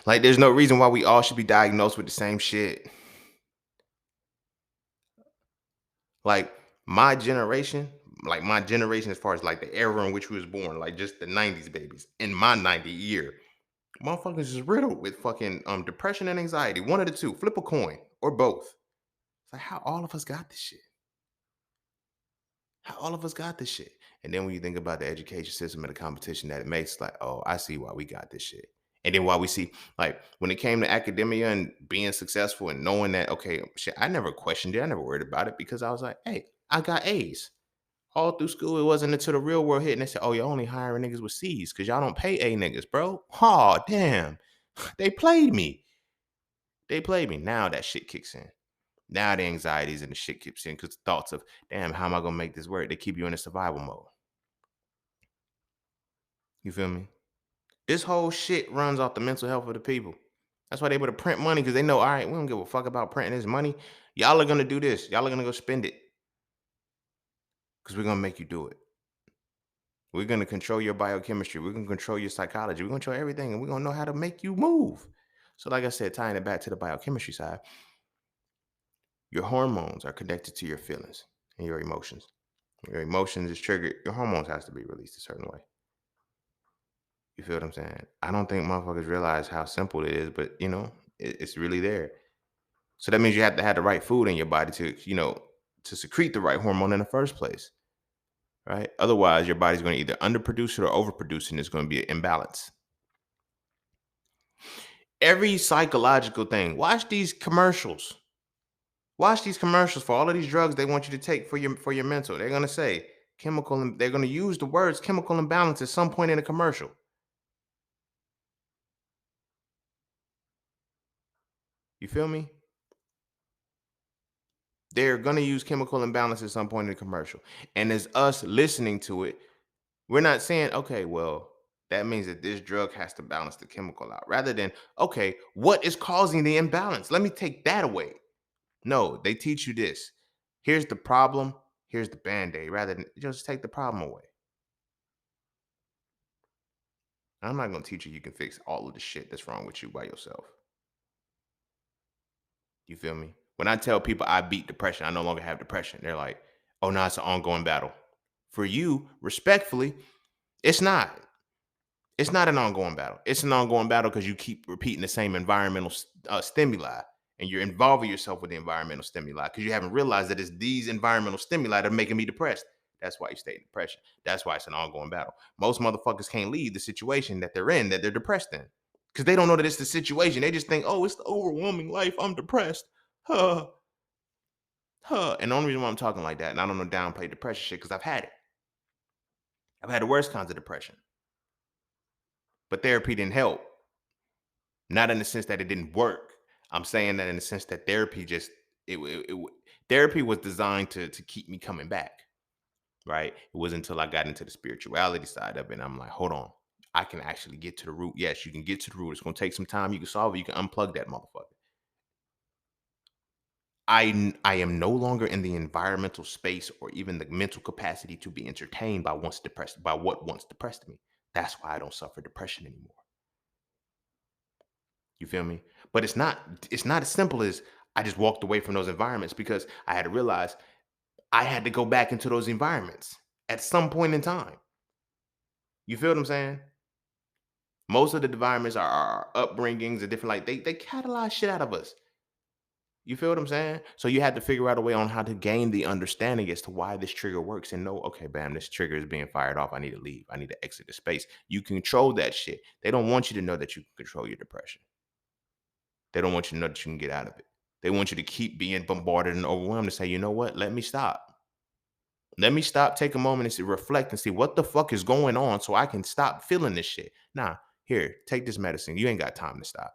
Like, there's no reason why we all should be diagnosed with the same shit. Like, my generation, as far as like the era in which we was born, like just the 90s babies, in my 90 year, motherfuckers is riddled with fucking depression and anxiety. One of the two. Flip a coin or both. It's like how all of us got this shit. How all of us got this shit. And then when you think about the education system and the competition that it makes, it's like, oh, I see why we got this shit. And then why we see, like, when it came to academia and being successful and knowing that, okay, shit, I never questioned it. I never worried about it because I was like, hey, I got A's. All through school, it wasn't until the real world hit and they said, oh, you're only hiring niggas with C's because y'all don't pay A niggas, bro. Oh, damn. They played me. They played me. Now that shit kicks in. Now the anxieties and the shit kicks in because the thoughts of, damn, how am I gonna make this work? They keep you in a survival mode. You feel me? This whole shit runs off the mental health of the people. That's why they able to print money because they know, all right, we don't give a fuck about printing this money. Y'all are gonna do this. Y'all are gonna go spend it because we're gonna make you do it. We're gonna control your biochemistry. We're gonna control your psychology. We're gonna control everything, and we're gonna know how to make you move. So, like I said, tying it back to the biochemistry side, your hormones are connected to your feelings and your emotions. Your emotions is triggered. Your hormones has to be released a certain way. You feel what I'm saying? I don't think motherfuckers realize how simple it is, but it's really there. So that means you have to have the right food in your body to secrete the right hormone in the first place, right? Otherwise, your body's going to either underproduce it or overproduce, and it's going to be an imbalance. Every psychological thing. Watch these commercials. Watch these commercials for all of these drugs they want you to take for your mental. They're gonna say chemical, and they're gonna use the words chemical imbalance at some point in a commercial. You feel me? They're gonna use chemical imbalance at some point in the commercial. And as us listening to it, we're not saying, okay, well, that means that this drug has to balance the chemical out. Rather than, okay, what is causing the imbalance? Let me take that away. No, they teach you this. Here's the problem, here's the band-aid, rather than just take the problem away. I'm not gonna teach you can fix all of the shit that's wrong with you by yourself. You feel me? When I tell people I beat depression, I no longer have depression. They're like, "Oh no, it's an ongoing battle." For you, respectfully, it's not. It's not an ongoing battle. It's an ongoing battle because you keep repeating the same environmental stimuli, and you're involving yourself with the environmental stimuli because you haven't realized that it's these environmental stimuli that are making me depressed. That's why you stay in depression. That's why it's an ongoing battle. Most motherfuckers can't leave the situation that they're in, that they're depressed in, because they don't know that it's the situation. They just think, "Oh, it's the overwhelming life. I'm depressed." Huh, huh. And the only reason why I'm talking like that, and I don't know downplay depression shit, because I've had it. I've had the worst kinds of depression, but therapy didn't help. Not in the sense that it didn't work. I'm saying that in the sense that therapy just therapy was designed to keep me coming back, right? It wasn't until I got into the spirituality side of it, and I'm like, hold on, I can actually get to the root. Yes, you can get to the root. It's gonna take some time. You can solve it. You can unplug that motherfucker. I am no longer in the environmental space or even the mental capacity to be entertained by what once depressed me. That's why I don't suffer depression anymore. You feel me? But it's not as simple as I just walked away from those environments, because I had to realize I had to go back into those environments at some point in time. You feel what I'm saying? Most of the environments are our upbringings and different, like they catalyze shit out of us. You feel what I'm saying? So you had to figure out a way on how to gain the understanding as to why this trigger works and know, okay, bam, this trigger is being fired off. I need to leave. I need to exit the space. You control that shit. They don't want you to know that you can control your depression. They don't want you to know that you can get out of it. They want you to keep being bombarded and overwhelmed to say, you know what? Let me stop. Let me stop, take a moment and reflect and see what the fuck is going on so I can stop feeling this shit. Nah, here, take this medicine. You ain't got time to stop.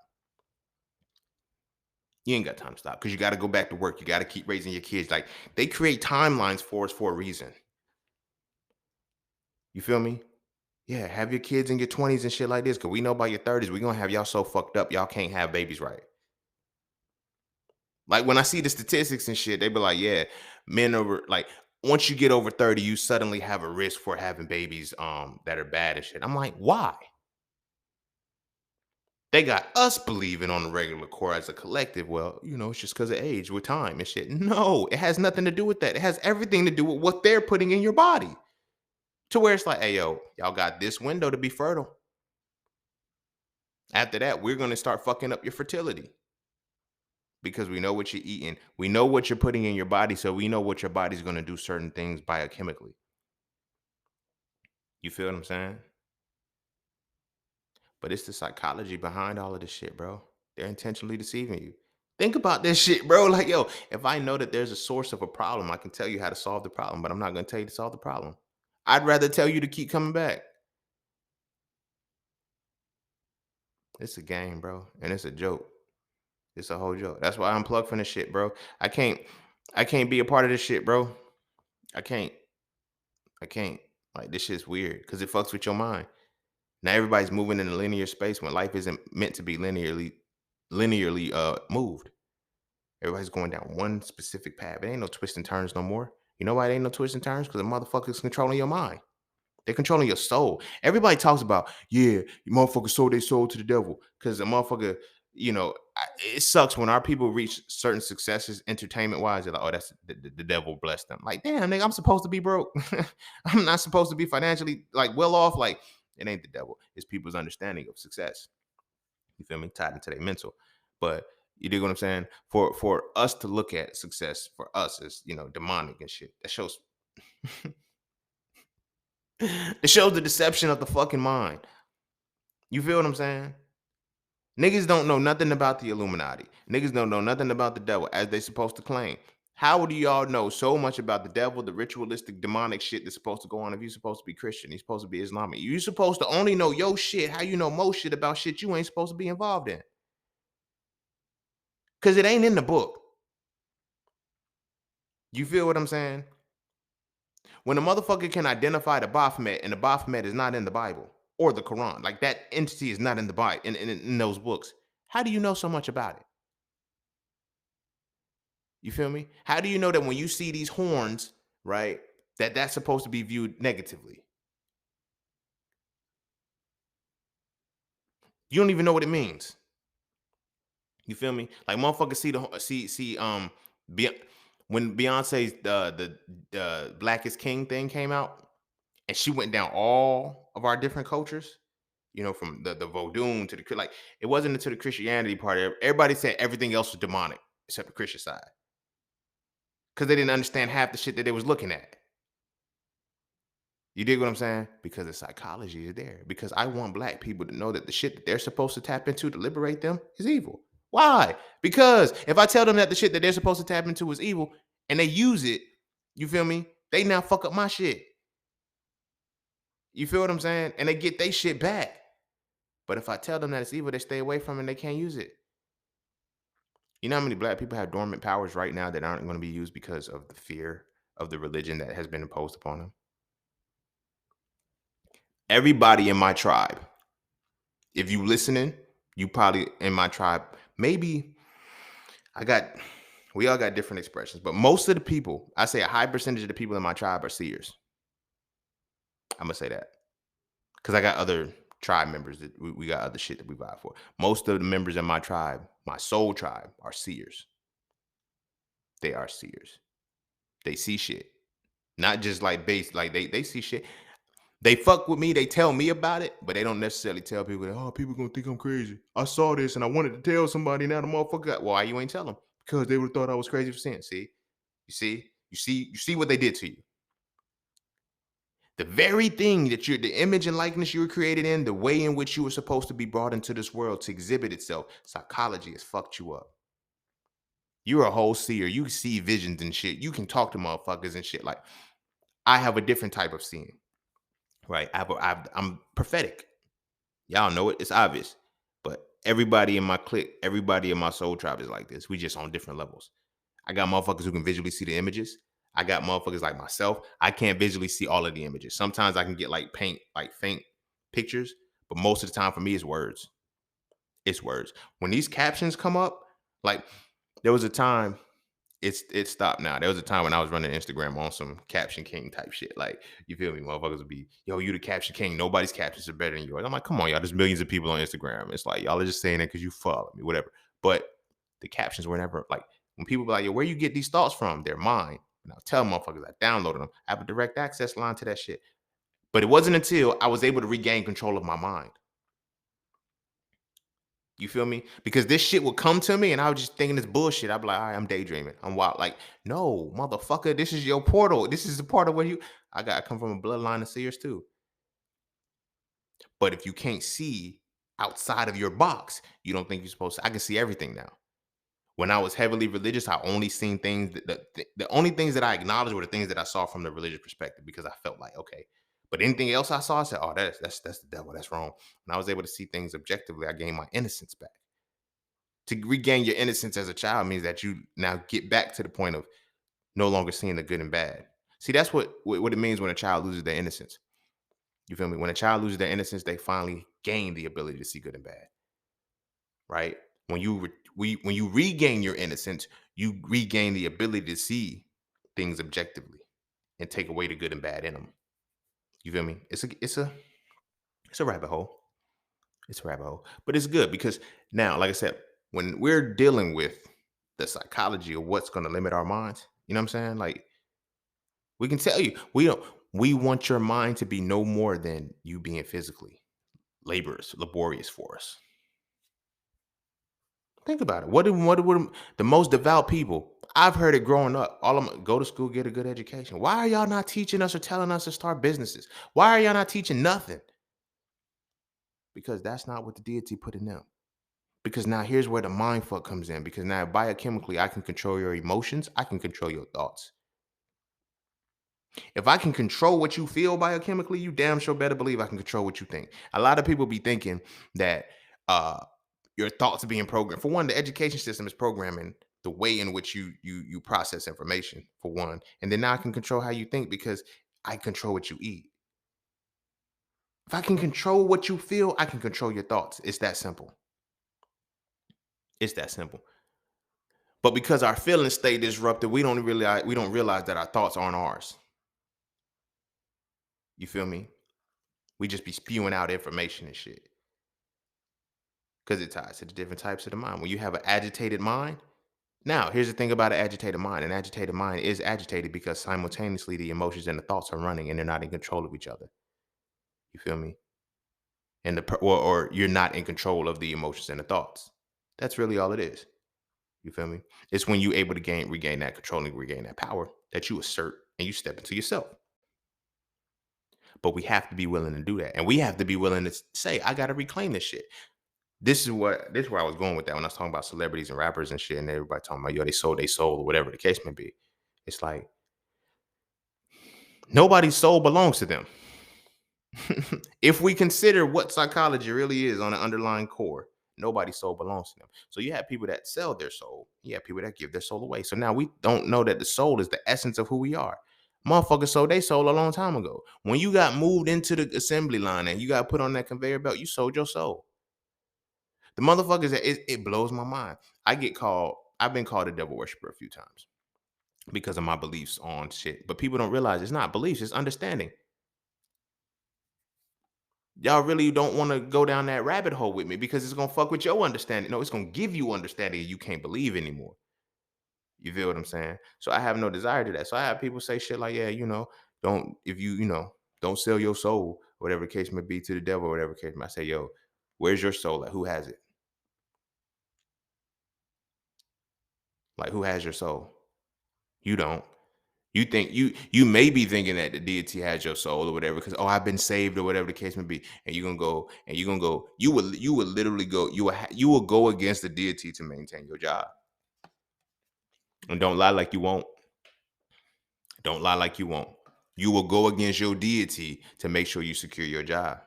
You ain't got time to stop because you got to go back to work. You got to keep raising your kids. Like, they create timelines for us for a reason. You feel me? Yeah, have your kids in your 20s and shit like this, because we know by your 30s, we're going to have y'all so fucked up, y'all can't have babies right. Like, when I see the statistics and shit, they be like, yeah, men over, like, once you get over 30, you suddenly have a risk for having babies that are bad and shit. I'm like, why? They got us believing on the regular core as a collective. Well, it's just because of age with time and shit. No, it has nothing to do with that. It has everything to do with what they're putting in your body. To where it's like, hey, yo, y'all got this window to be fertile. After that, we're going to start fucking up your fertility, because we know what you're eating. We know what you're putting in your body. So we know what your body's going to do certain things biochemically. You feel what I'm saying? But it's the psychology behind all of this shit, bro. They're intentionally deceiving you. Think about this shit, bro. Like, yo, if I know that there's a source of a problem, I can tell you how to solve the problem, but I'm not going to tell you to solve the problem. I'd rather tell you to keep coming back. It's a game, bro. And it's a joke. It's a whole joke. That's why I unplug from this shit, bro. I can't I can't be a part of this shit, bro. I can't. I can't. Like, this shit's weird because it fucks with your mind. Now everybody's moving in a linear space when life isn't meant to be linearly moved. Everybody's going down one specific path. It ain't no twists and turns no more. You know why it ain't no twists and turns? Because the motherfucker's controlling your mind. They're controlling your soul. Everybody talks about, yeah, you motherfucker sold their soul to the devil. Because the motherfucker, it sucks when our people reach certain successes entertainment wise. They're like, oh, that's the devil blessed them. Like, damn, nigga, I'm supposed to be broke. I'm not supposed to be financially like well off. Like, it ain't the devil. It's people's understanding of success. You feel me? Tied into their mental. But you dig what I'm saying? For us to look at success for us as, demonic and shit. That shows it shows the deception of the fucking mind. You feel what I'm saying? Niggas don't know nothing about the Illuminati. Niggas don't know nothing about the devil as they supposed to claim. How do y'all know so much about the devil, the ritualistic demonic shit that's supposed to go on if you're supposed to be Christian? You're supposed to be Islamic. You're supposed to only know your shit. How you know most shit about shit you ain't supposed to be involved in? Because it ain't in the book. You feel what I'm saying? When a motherfucker can identify the Baphomet and the Baphomet is not in the Bible or the Quran, like that entity is not in the Bible in those books, how do you know so much about it? You feel me? How do you know that when you see these horns, right, that that's supposed to be viewed negatively? You don't even know what it means. You feel me? Like motherfuckers Be- when Beyonce's the Black is King thing came out, and she went down all of our different cultures. From the Vodun to the like, it wasn't until the Christianity part. Everybody said everything else was demonic except the Christian side because they didn't understand half the shit that they was looking at. You dig what I'm saying? Because the psychology is there. Because I want black people to know that the shit that they're supposed to tap into to liberate them is evil. Why? Because if I tell them that the shit that they're supposed to tap into is evil and they use it, you feel me? They now fuck up my shit. You feel what I'm saying? And they get they shit back. But if I tell them that it's evil, they stay away from it and they can't use it. You know how many black people have dormant powers right now that aren't going to be used because of the fear of the religion that has been imposed upon them? Everybody in my tribe, if you listening, you probably in my tribe. Maybe I got we all got different expressions, but most of the people, I say a high percentage of the people in my tribe are seers. I'm gonna say that because I got other tribe members that we got other shit that we vibe for. Most of the members in my tribe, my soul tribe, are seers. They are seers. They see shit, not just like base. Like they see shit. They fuck with me. They tell me about it, but they don't necessarily tell people that, oh, people gonna think I'm crazy. I saw this and I wanted to tell somebody. Now the motherfucker got, why you ain't tell them? Because they would have thought I was crazy for saying. You see what they did to you. The very thing that the image and likeness you were created in, the way in which you were supposed to be brought into this world to exhibit itself, psychology has fucked you up. You're a whole seer. You see visions and shit. You can talk to motherfuckers and shit. Like, I have a different type of seeing, right? I'm prophetic. Y'all know it. It's obvious. But everybody in my clique, everybody in my soul tribe is like this. We just on different levels. I got motherfuckers who can visually see the images. I got motherfuckers like myself. I can't visually see all of the images. Sometimes I can get like faint pictures, but most of the time for me it's words. It's words. When these captions come up, like there was a time, it's stopped now. There was a time when I was running Instagram on some caption king type shit. Like, you feel me? Motherfuckers would be, yo, you the caption king. Nobody's captions are better than yours. I'm like, come on, y'all. There's millions of people on Instagram. It's like, y'all are just saying it because you follow me, whatever. But the captions were never like, when people be like, yo, where you get these thoughts from? They're mine. And I'll tell motherfuckers I downloaded them. I have a direct access line to that shit. But it wasn't until I was able to regain control of my mind. You feel me? Because this shit would come to me and I was just thinking this bullshit. I'd be like, all right, I'm daydreaming. I'm wild. Like, no, motherfucker, this is your portal. This is the part of where I come from a bloodline of seers too. But if you can't see outside of your box, you don't think you're supposed to. I can see everything now. When I was heavily religious, I only seen things the only things that I acknowledged were the things that I saw from the religious perspective because I felt like, okay. But anything else I saw, I said, oh, that's the devil. That's wrong. When I was able to see things objectively, I gained my innocence back. To regain your innocence as a child means that you now get back to the point of no longer seeing the good and bad. See, that's what it means when a child loses their innocence. You feel me? When a child loses their innocence, they finally gain the ability to see good and bad. Right? When when you regain your innocence, you regain the ability to see things objectively and take away the good and bad in them. You feel me? It's a rabbit hole. It's a rabbit hole, but it's good because now, like I said, when we're dealing with the psychology of what's going to limit our minds, you know what I'm saying? Like, we can tell you, we want your mind to be no more than you being physically laborious for us. Think about it. What the most devout people? I've heard it growing up. All of them go to school, get a good education. Why are y'all not teaching us or telling us to start businesses? Why are y'all not teaching nothing? Because that's not what the deity put in them. Because now here's where the mind fuck comes in. Because now biochemically, I can control your emotions. I can control your thoughts. If I can control what you feel biochemically, you damn sure better believe I can control what you think. A lot of people be thinking that uh your thoughts are being programmed. For one, the education system is programming the way in which you process information, for one. And then now I can control how you think because I control what you eat. If I can control what you feel, I can control your thoughts. It's that simple. It's that simple. But because our feelings stay disrupted, we don't realize that our thoughts aren't ours. You feel me? We just be spewing out information and shit. because it ties to the different types of the mind. When you have an agitated mind, now here's the thing about an agitated mind. An agitated mind is agitated because simultaneously the emotions and the thoughts are running and they're not in control of each other. You feel me? And or you're not in control of the emotions and the thoughts. That's really all it is. You feel me? It's when you able to regain that control and regain that power that you assert and you step into yourself. But we have to be willing to do that. And we have to be willing to say, I gotta reclaim this shit. This is where I was going with that when I was talking about celebrities and rappers and shit, and everybody talking about, yo, they sold their soul or whatever the case may be. It's like nobody's soul belongs to them. If we consider what psychology really is on an underlying core, nobody's soul belongs to them. So you have people that sell their soul. You have people that give their soul away. So now we don't know that the soul is the essence of who we are. Motherfuckers sold their soul a long time ago. When you got moved into the assembly line and you got put on that conveyor belt, you sold your soul. The motherfuckers that it blows my mind. I've been called a devil worshiper a few times because of my beliefs on shit. But people don't realize it's not beliefs, it's understanding. Y'all really don't want to go down that rabbit hole with me because it's gonna fuck with your understanding. No, it's gonna give you understanding you can't believe anymore. You feel what I'm saying? So I have no desire to that. So I have people say shit like, yeah, don't if don't sell your soul, whatever the case may be, to the devil, whatever the case may. I say, yo, where's your soul? Like, who has it? Like, who has your soul? You don't. You think you may be thinking that the deity has your soul or whatever, because I've been saved or whatever the case may be, and you will literally go you will go against the deity to maintain your job. And don't lie like you won't. Don't lie like you won't. You will go against your deity to make sure you secure your job.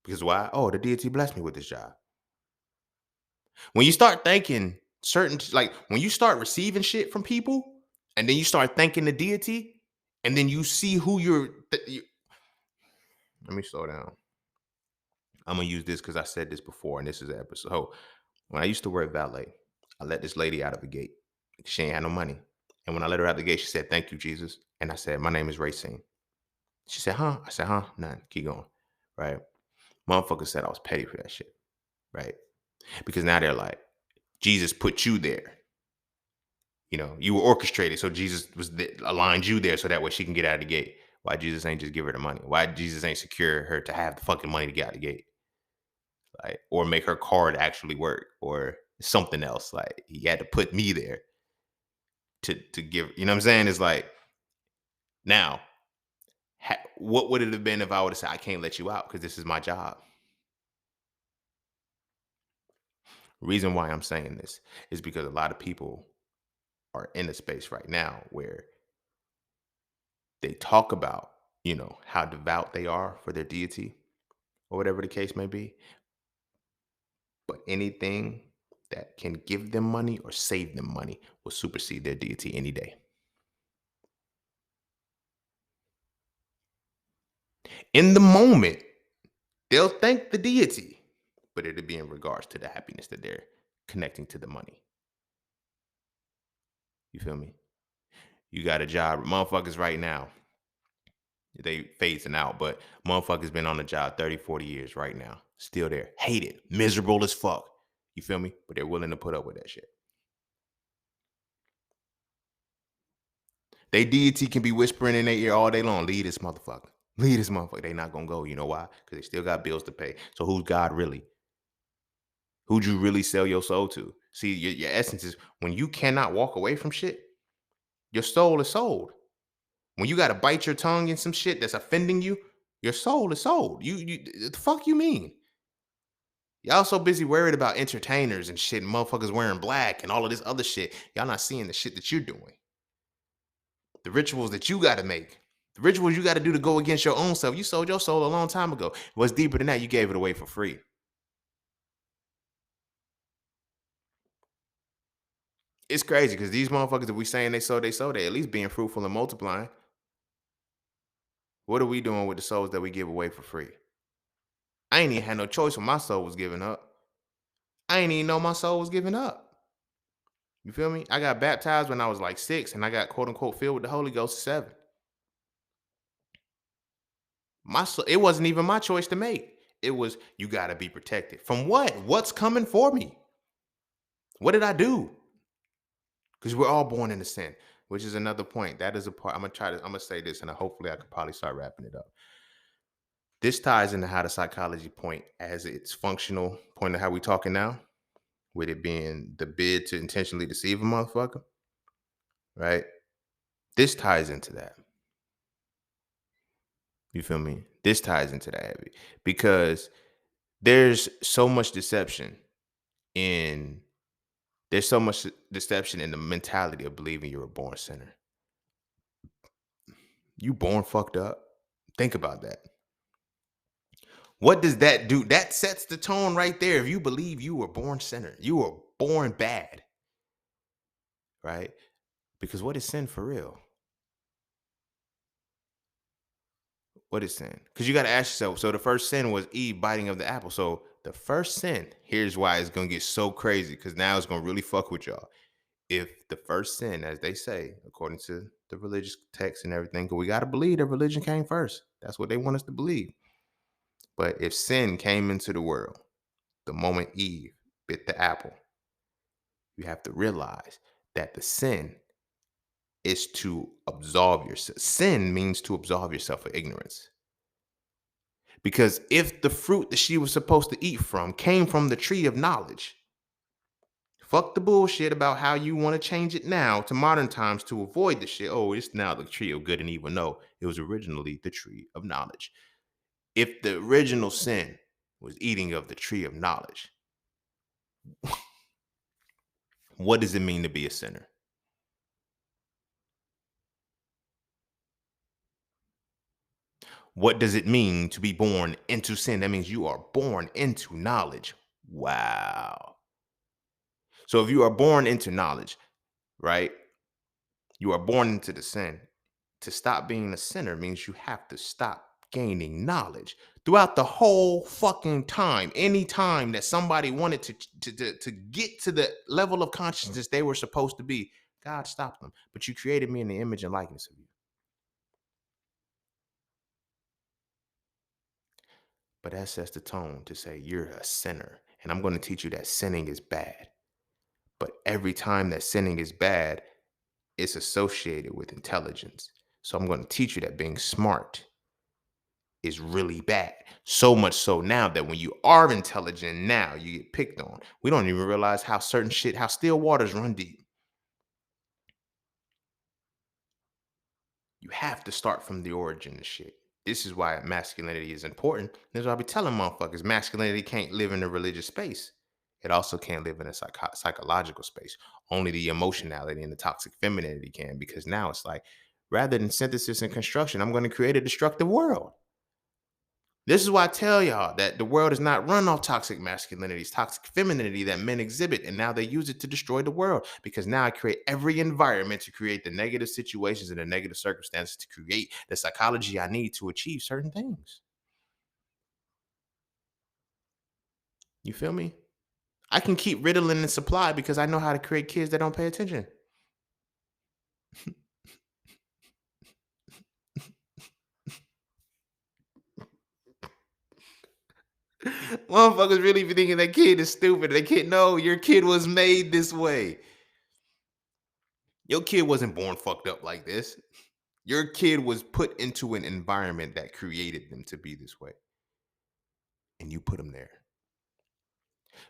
Because why? Oh, the deity blessed me with this job. When you start thinking like when you start receiving shit from people, and then you start thanking the deity, and then you see who let me slow down. I'm gonna use this because I said this before, and this is an episode. So, when I used to work valet, I let this lady out of the gate. She ain't had no money. And when I let her out the gate, she said, "Thank you, Jesus." And I said, "My name is Racine." She said, "Huh?" I said, "Huh?" None. Keep going. Right. Motherfucker said I was petty for that shit. Right. Because now they're like, Jesus put you there. You were orchestrated. So Jesus aligned you there so that way she can get out of the gate. Why Jesus ain't just give her the money? Why Jesus ain't secure her to have the fucking money to get out of the gate? Like, or make her card actually work or something else. Like, he had to put me there to give, you know what I'm saying? It's like, now, what would it have been if I would have said, I can't let you out because this is my job? Reason why I'm saying this is because a lot of people are in a space right now where they talk about, how devout they are for their deity or whatever the case may be. But anything that can give them money or save them money will supersede their deity any day. In the moment, they'll thank the deity, but it'll be in regards to the happiness that they're connecting to the money. You feel me? You got a job. Motherfuckers right now, they phasing out, but motherfuckers been on the job 30, 40 years right now. Still there. Hate it. Miserable as fuck. You feel me? But they're willing to put up with that shit. They deity can be whispering in their ear all day long. Leave this motherfucker. Leave this motherfucker. They not gonna go. You know why? Because they still got bills to pay. So who's God really? Who'd you really sell your soul to? See, your essence is when you cannot walk away from shit, your soul is sold. When you gotta bite your tongue in some shit that's offending you, your soul is sold. The fuck you mean? Y'all so busy worried about entertainers and shit, and motherfuckers wearing black and all of this other shit. Y'all not seeing the shit that you're doing. The rituals that you gotta make. The rituals you gotta do to go against your own self. You sold your soul a long time ago. What's deeper than that? You gave it away for free. It's crazy because these motherfuckers that we saying they sold, they at least being fruitful and multiplying. What are we doing with the souls that we give away for free? I ain't even had no choice when my soul was giving up. I ain't even know my soul was giving up. You feel me? I got baptized when I was like 6, and I got quote unquote filled with the Holy Ghost at 7. It wasn't even my choice to make. It was, you got to be protected. From what? What's coming for me? What did I do? Because we're all born into sin, which is another point. That is a part. I'm gonna say this, and hopefully I can probably start wrapping it up. This ties into how the psychology point as its functional point of how we talking now, with it being the bid to intentionally deceive a motherfucker, right? This ties into that. You feel me? This ties into that heavy because there's so much deception in there's so much deception in the mentality of believing you're a born sinner. You born fucked up. Think about that. What does that do? That sets the tone right there. If you believe you were born sinner, you were born bad, right? Because what is sin for real? What is sin? Because you got to ask yourself. So the first sin was Eve biting of the apple. So the first sin, here's why it's gonna get so crazy. Because now it's gonna really fuck with y'all. If the first sin, as they say, according to the religious text and everything, because we got to believe that religion came first. That's what they want us to believe. But if sin came into the world the moment Eve bit the apple, you have to realize that the sin is to absolve yourself. Sin means to absolve yourself of ignorance. Because if the fruit that she was supposed to eat from came from the tree of knowledge, fuck the bullshit about how you want to change it now to modern times to avoid the shit. Oh, it's now the tree of good and evil. No, it was originally the tree of knowledge. If the original sin was eating of the tree of knowledge, what does it mean to be a sinner? What does it mean to be born into sin? That means you are born into knowledge. Wow. So if you are born into knowledge, right? You are born into the sin. To stop being a sinner means you have to stop gaining knowledge throughout the whole fucking time. Any time that somebody wanted to get to the level of consciousness they were supposed to be, God stopped them. But you created me in the image and likeness of you. But that sets the tone to say you're a sinner. And I'm going to teach you that sinning is bad. But every time that sinning is bad, it's associated with intelligence. So I'm going to teach you that being smart is really bad. So much so now that when you are intelligent now, you get picked on. We don't even realize how certain shit, how still waters run deep. You have to start from the origin of shit. This is why masculinity is important. This is why I be telling motherfuckers masculinity can't live in a religious space. It also can't live in a psychological space. Only the emotionality and the toxic femininity can, because now it's like, rather than synthesis and construction, I'm going to create a destructive world. This is why I tell y'all that the world is not run off toxic masculinity, it's toxic femininity that men exhibit, and now they use it to destroy the world. Because now I create every environment to create the negative situations and the negative circumstances to create the psychology I need to achieve certain things. You feel me? I can keep riddling and supply because I know how to create kids that don't pay attention. Motherfuckers really be thinking that kid is stupid. They can't know your kid was made this way. Your kid wasn't born fucked up like this. Your kid was put into an environment that created them to be this way. And you put them there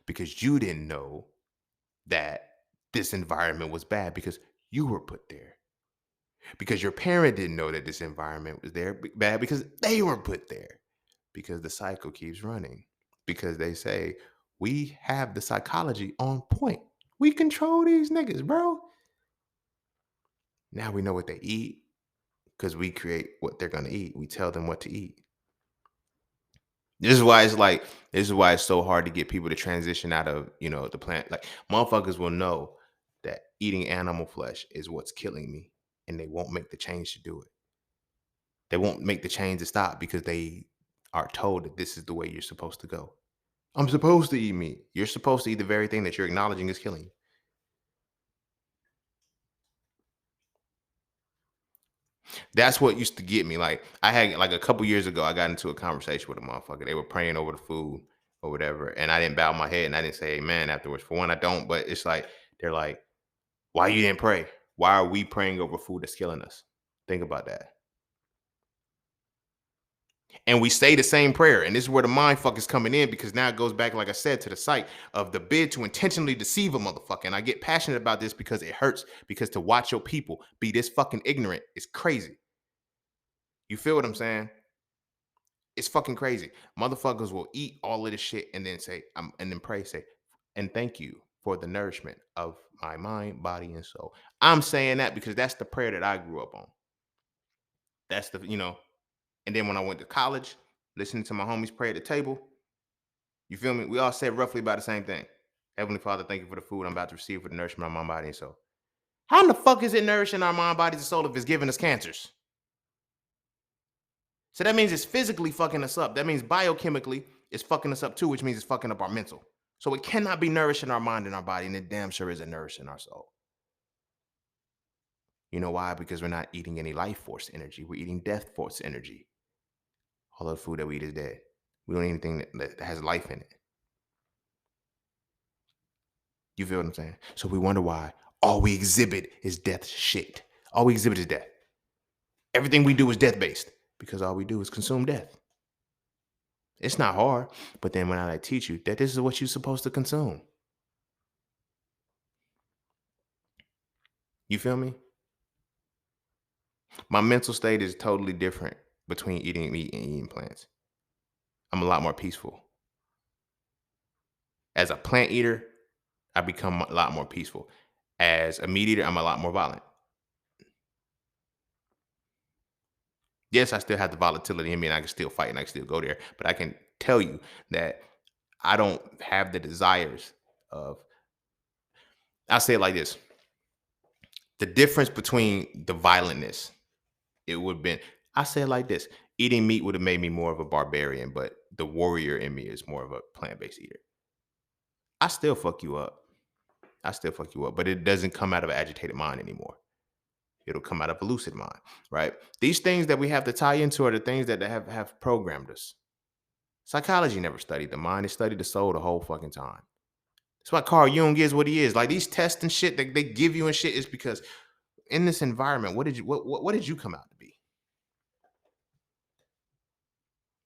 because you didn't know that this environment was bad because you were put there. Because your parent didn't know that this environment was there bad because they were put there. Because the cycle keeps running. Because they say, we have the psychology on point. We control these niggas, bro. Now we know what they eat because we create what they're going to eat. We tell them what to eat. This is why it's like, this is why it's so hard to get people to transition out of, the plant. Like, motherfuckers will know that eating animal flesh is what's killing me, and they won't make the change to do it. They won't make the change to stop because they are told that this is the way you're supposed to go. I'm supposed to eat meat. You're supposed to eat the very thing that you're acknowledging is killing you. That's what used to get me. Like I had like a couple years ago, I got into a conversation with a motherfucker. They were praying over the food or whatever, and I didn't bow my head and I didn't say amen afterwards. For one, I don't. But it's like they're like, "Why you didn't pray? Why are we praying over food that's killing us?" Think about that. And we say the same prayer, and this is where the mind fuck is coming in because now it goes back, like I said, to the site of the bid to intentionally deceive a motherfucker. And I get passionate about this because it hurts. Because to watch your people be this fucking ignorant is crazy. You feel what I'm saying? It's fucking crazy. Motherfuckers will eat all of this shit and then say, and then pray, say, and thank you for the nourishment of my mind, body, and soul. I'm saying that because that's the prayer that I grew up on. That's the. And then when I went to college, listening to my homies pray at the table, you feel me? We all said roughly about the same thing. Heavenly Father, thank you for the food I'm about to receive for the nourishment of my body and soul. How in the fuck is it nourishing our mind, bodies, and soul if it's giving us cancers? So that means it's physically fucking us up. That means biochemically it's fucking us up too, which means it's fucking up our mental. So it cannot be nourishing our mind and our body, and it damn sure isn't nourishing our soul. You know why? Because we're not eating any life force energy. We're eating death force energy. All of the food that we eat is dead. We don't eat anything that has life in it. You feel what I'm saying? So we wonder why all we exhibit is death shit. All we exhibit is death. Everything we do is death based because all we do is consume death. It's not hard, but then when I teach you that this is what you're supposed to consume, you feel me? My mental state is totally different between eating meat and eating plants. I'm a lot more peaceful. As a plant eater, I become a lot more peaceful. As a meat eater, I'm a lot more violent. Yes, I still have the volatility in me and I can still fight and I can still go there. But I can tell you that I don't have the desires of, I'll say it like this. The difference between the violentness, it would have been, I say it like this. Eating meat would have made me more of a barbarian, but the warrior in me is more of a plant-based eater. I still fuck you up. I still fuck you up, but it doesn't come out of an agitated mind anymore. It'll come out of a lucid mind, right? These things that we have to tie into are the things that have programmed us. Psychology never studied the mind; it studied the soul the whole fucking time. That's why Carl Jung is what he is. Like these tests and shit that they give you and shit is because in this environment, what did you come out to be?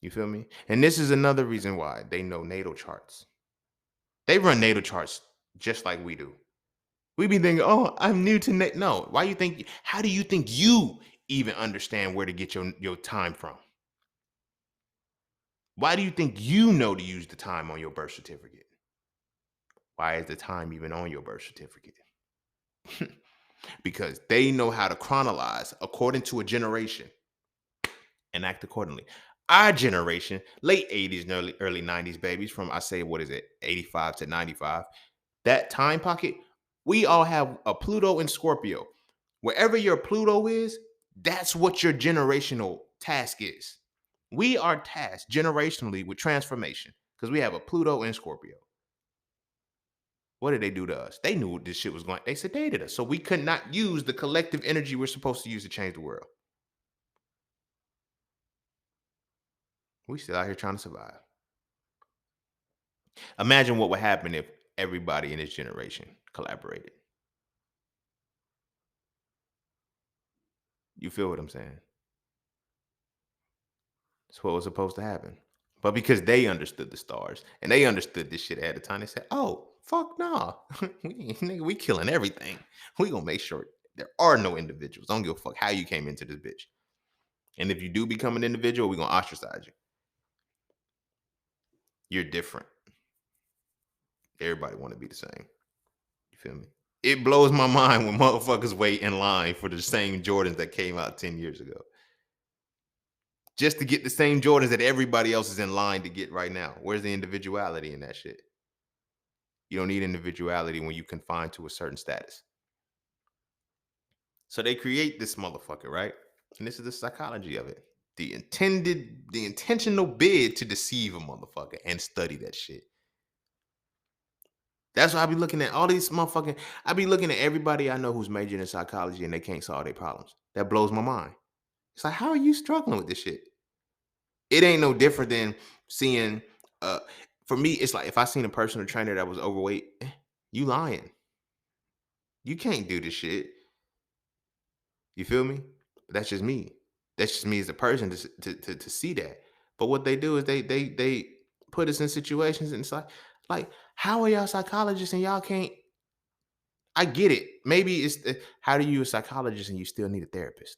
You feel me? And this is another reason why they know natal charts. They run natal charts just like we do. We be thinking, oh, I'm new to no. Why you think? How do you think you even understand where to get your time from? Why do you think you know to use the time on your birth certificate? Why is the time even on your birth certificate? Because they know how to chronologize according to a generation and act accordingly. Our generation, late 80s and early 90s babies, from I say, what is it, 85 to 95, that time pocket, we all have a Pluto and Scorpio. Wherever your Pluto is, that's what your generational task is. We are tasked generationally with transformation because we have a Pluto and Scorpio. What did they do to us? They knew this shit was going. They sedated us, so we could not use the collective energy we're supposed to use to change the world. We still out here trying to survive. Imagine what would happen if everybody in this generation collaborated. You feel what I'm saying? That's what was supposed to happen. But because they understood the stars and they understood this shit ahead of time, they said, "Oh, fuck no, we killing everything. We gonna make sure there are no individuals. Don't give a fuck how you came into this bitch. And if you do become an individual, we gonna ostracize you. You're different. Everybody want to be the same. You feel me? It blows my mind when motherfuckers wait in line for the same Jordans that came out 10 years ago. Just to get the same Jordans that everybody else is in line to get right now. Where's the individuality in that shit? You don't need individuality when you confine to a certain status. So they create this motherfucker, right? And this is the psychology of it. The intentional bid to deceive a motherfucker and study that shit. That's why I be looking at all these motherfucking. I be looking at everybody I know who's majoring in psychology and they can't solve their problems. That blows my mind. It's like, how are you struggling with this shit? It ain't no different than seeing uh for me, it's like if I seen a personal trainer that was overweight, you lying. You can't do this shit. You feel me? That's just me. That's just me as a person to see that. But what they do is they put us in situations and it's like how are y'all psychologists and y'all can't I get it. Maybe it's how do you a psychologist and you still need a therapist?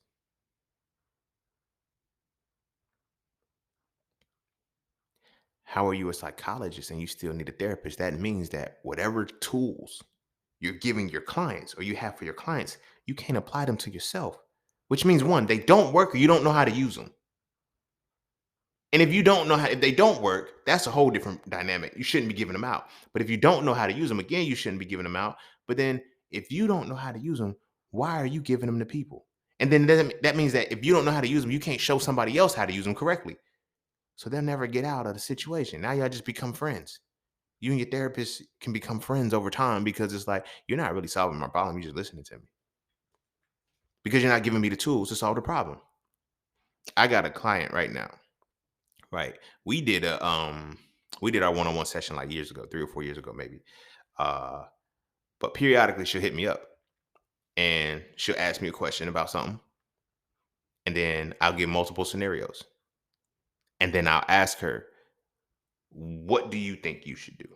How are you a psychologist and you still need a therapist? That means that whatever tools you're giving your clients or you have for your clients, you can't apply them to yourself. Which means one, they don't work or you don't know how to use them. And if you don't know how, if they don't work, that's a whole different dynamic. You shouldn't be giving them out. But if you don't know how to use them, again, you shouldn't be giving them out. But then if you don't know how to use them, why are you giving them to people? And then that means that if you don't know how to use them, you can't show somebody else how to use them correctly. So they'll never get out of the situation. Now y'all just become friends. You and your therapist can become friends over time because it's like, you're not really solving my problem. You're just listening to me because you're not giving me the tools to solve the problem. I got a client right now. Right. We did our one-on-one session like years ago, 3 or 4 years ago, maybe. Uh, but periodically she'll hit me up and she'll ask me a question about something. And then I'll give multiple scenarios. And then I'll ask her, what do you think you should do?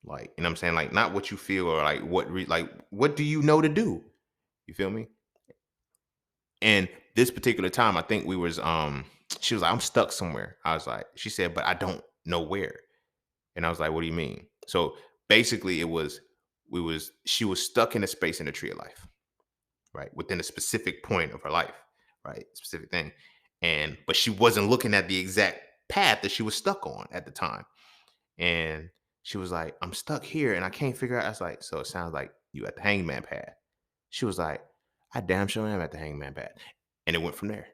Like, you know what I'm saying? Like, not what you feel or like what do you know to do? You feel me? And this particular time, I think she was like, I'm stuck somewhere. I was like, she said, but I don't know where. And I was like, what do you mean? So basically she was stuck in a space in the tree of life, right? Within a specific point of her life, right? Specific thing. But she wasn't looking at the exact path that she was stuck on at the time. And she was like, I'm stuck here and I can't figure out. I was like, so it sounds like you at the hangman path. She was like, I damn sure am at the hangman path. And it went from there.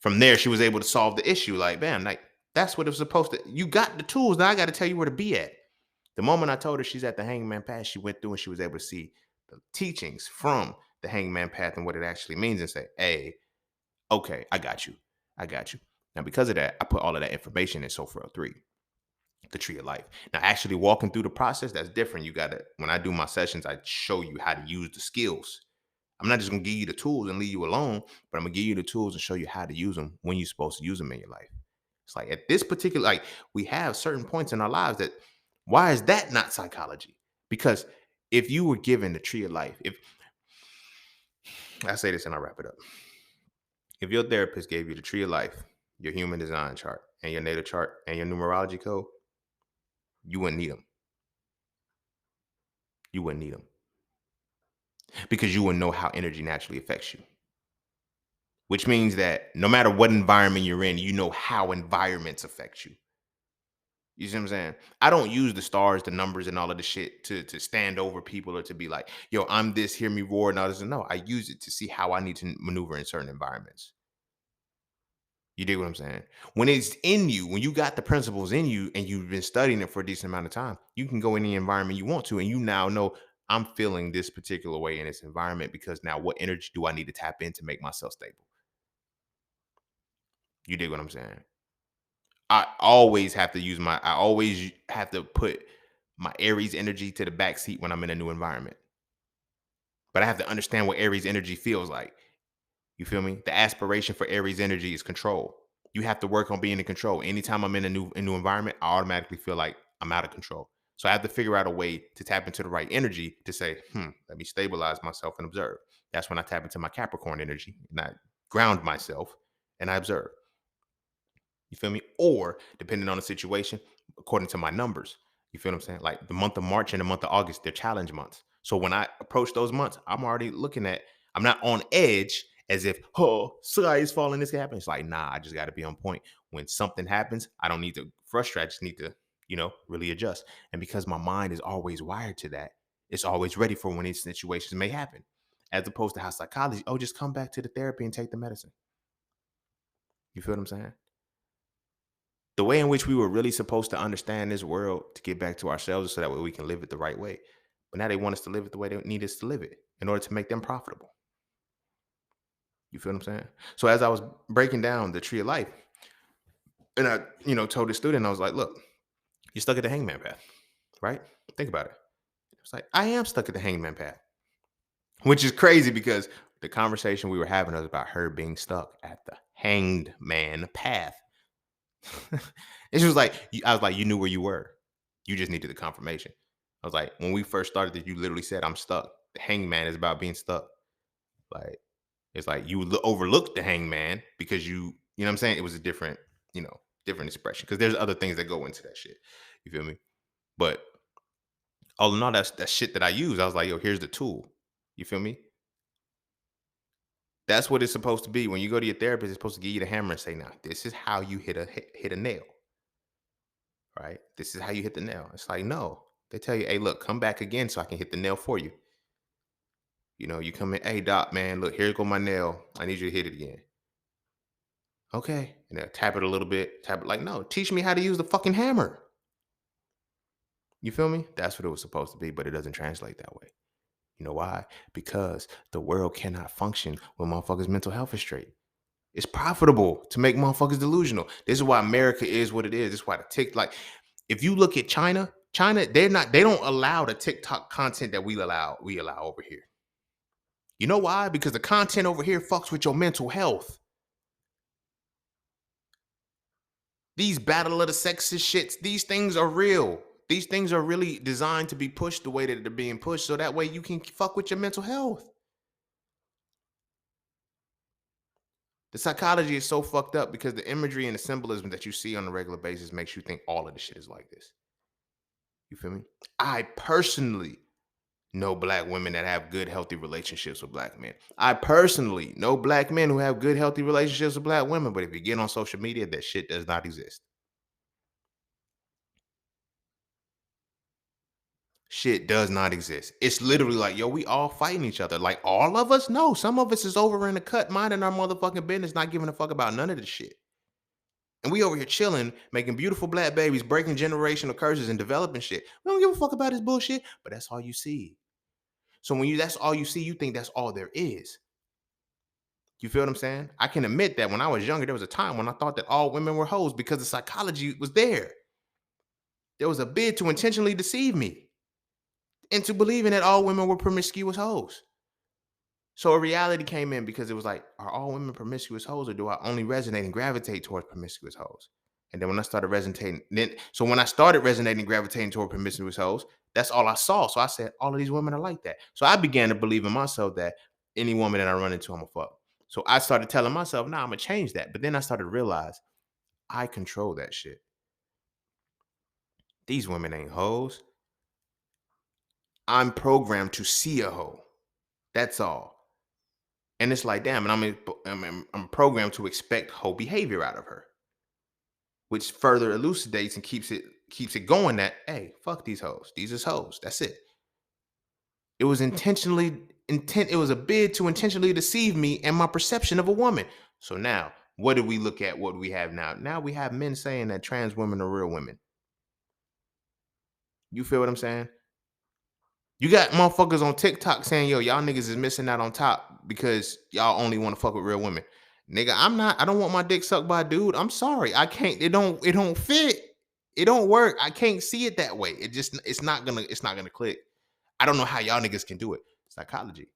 From there, she was able to solve the issue. Like, bam, like that's what it was supposed to. You got the tools. Now I got to tell you where to be at. The moment I told her she's at the hangman path, she went through and she was able to see the teachings from the hangman path and what it actually means and say, hey, okay, I got you. I got you. Now, because of that, I put all of that information in Sophro 3, the tree of life. Now, actually walking through the process, that's different. You got to, when I do my sessions, I show you how to use the skills. I'm not just going to give you the tools and leave you alone, but I'm going to give you the tools and show you how to use them when you're supposed to use them in your life. It's like at this particular, like we have certain points in our lives that, why is that not psychology? Because if you were given the tree of life, if I say this and I wrap it up, if your therapist gave you the tree of life, your human design chart, and your natal chart, and your numerology code, you wouldn't need them. You wouldn't need them because you wouldn't know how energy naturally affects you. Which means that no matter what environment you're in, you know how environments affect you. You see what I'm saying? I don't use the stars, the numbers, and all of the shit to stand over people or to be like, yo, I'm this, hear me roar, and all this. No, I use it to see how I need to maneuver in certain environments. You dig what I'm saying? When it's in you, when you got the principles in you and you've been studying it for a decent amount of time, you can go in the environment you want to, and you now know I'm feeling this particular way in this environment because now what energy do I need to tap in to make myself stable? You dig what I'm saying? I always have to put my Aries energy to the back seat when I'm in a new environment. But I have to understand what Aries energy feels like. You feel me? The aspiration for Aries energy is control. You have to work on being in control. Anytime I'm in a new environment, I automatically feel like I'm out of control. So I have to figure out a way to tap into the right energy to say, let me stabilize myself and observe. That's when I tap into my Capricorn energy and I ground myself and I observe. You feel me? Or depending on the situation, according to my numbers. You feel what I'm saying? Like the month of March and the month of August, they're challenge months. So when I approach those months, I'm already looking at, I'm not on edge as if, oh, sky is falling, this can happen. It's like, nah, I just got to be on point. When something happens, I don't need to frustrate. I just need to, really adjust. And because my mind is always wired to that, it's always ready for when these situations may happen. As opposed to how psychology, oh, just come back to the therapy and take the medicine. You feel what I'm saying? The way in which we were really supposed to understand this world to get back to ourselves so that way we can live it the right way. But now they want us to live it the way they need us to live it in order to make them profitable. You You feel what I'm saying? So as I was breaking down the tree of life, and I, told the student, I was like, look, you're stuck at the hangman path, right? Think about it. It's like, I am stuck at the hangman path, which is crazy because the conversation we were having was about her being stuck at the hanged man path. It's just like, I was like, you knew where you were. You just needed the confirmation. I was like, when we first started that, you literally said, I'm stuck. The hangman is about being stuck. Like, it's like you overlooked the hangman because you know what I'm saying? It was a different expression because there's other things that go into that shit. You feel me? But all in all, that's shit that I use. I was like, yo, here's the tool. You feel me? That's what it's supposed to be. When you go to your therapist, it's supposed to give you the hammer and say, now, this is how you hit a nail, right? This is how you hit the nail. It's like, no. They tell you, hey, look, come back again so I can hit the nail for you. You come in, hey, doc, man, look, here go my nail. I need you to hit it again. Okay. And they'll tap it a little bit, tap it like, no, teach me how to use the fucking hammer. You feel me? That's what it was supposed to be, but it doesn't translate that way. You know why? Because the world cannot function when motherfuckers' mental health is straight. It's profitable to make motherfuckers delusional. This is why America is what it is. This is why the like, if you look at China, they don't allow the TikTok content that we allow over here. You know why? Because the content over here fucks with your mental health. These battle of the sexes shits, these things are real. These things are really designed to be pushed the way that they're being pushed so that way you can fuck with your mental health. The psychology is so fucked up because the imagery and the symbolism that you see on a regular basis makes you think all of the shit is like this. You feel me? I personally know black women that have good, healthy relationships with black men. I personally know black men who have good, healthy relationships with black women. But if you get on social media, that shit does not exist. Shit does not exist. It's literally like, yo, we all fighting each other. Like all of us? No, some of us is over in the cut, minding our motherfucking business, not giving a fuck about none of this shit. And we over here chilling, making beautiful black babies, breaking generational curses and developing shit. We don't give a fuck about this bullshit, but that's all you see. So when that's all you see, you think that's all there is. You feel what I'm saying? I can admit that when I was younger, there was a time when I thought that all women were hoes because the psychology was there. There was a bid to intentionally deceive me into believing that all women were promiscuous hoes. So a reality came in because it was like, are all women promiscuous hoes, or do I only resonate and gravitate towards promiscuous hoes? And then when I started resonating, when I started resonating, gravitating toward promiscuous hoes, that's all I saw. So I said, all of these women are like that. So I began to believe in myself that any woman that I run into, I'm a fuck. So I started telling myself, nah, I'm gonna change that. But then I started to realize I control that shit. These women ain't hoes. I'm programmed to see a hoe. That's all. And it's like, damn, and I'm programmed to expect hoe behavior out of her, which further elucidates and keeps it going that, hey, fuck these hoes. These is hoes. That's it. It was it was a bid to intentionally deceive me and my perception of a woman. So now, what do we look at? What do we have now? Now we have men saying that trans women are real women. You feel what I'm saying? You got motherfuckers on TikTok saying, yo, y'all niggas is missing out on top because y'all only want to fuck with real women. Nigga, I don't want my dick sucked by a dude. I'm sorry. I can't, it don't fit. It don't work. I can't see it that way. It's not gonna click. I don't know how y'all niggas can do it. Psychology.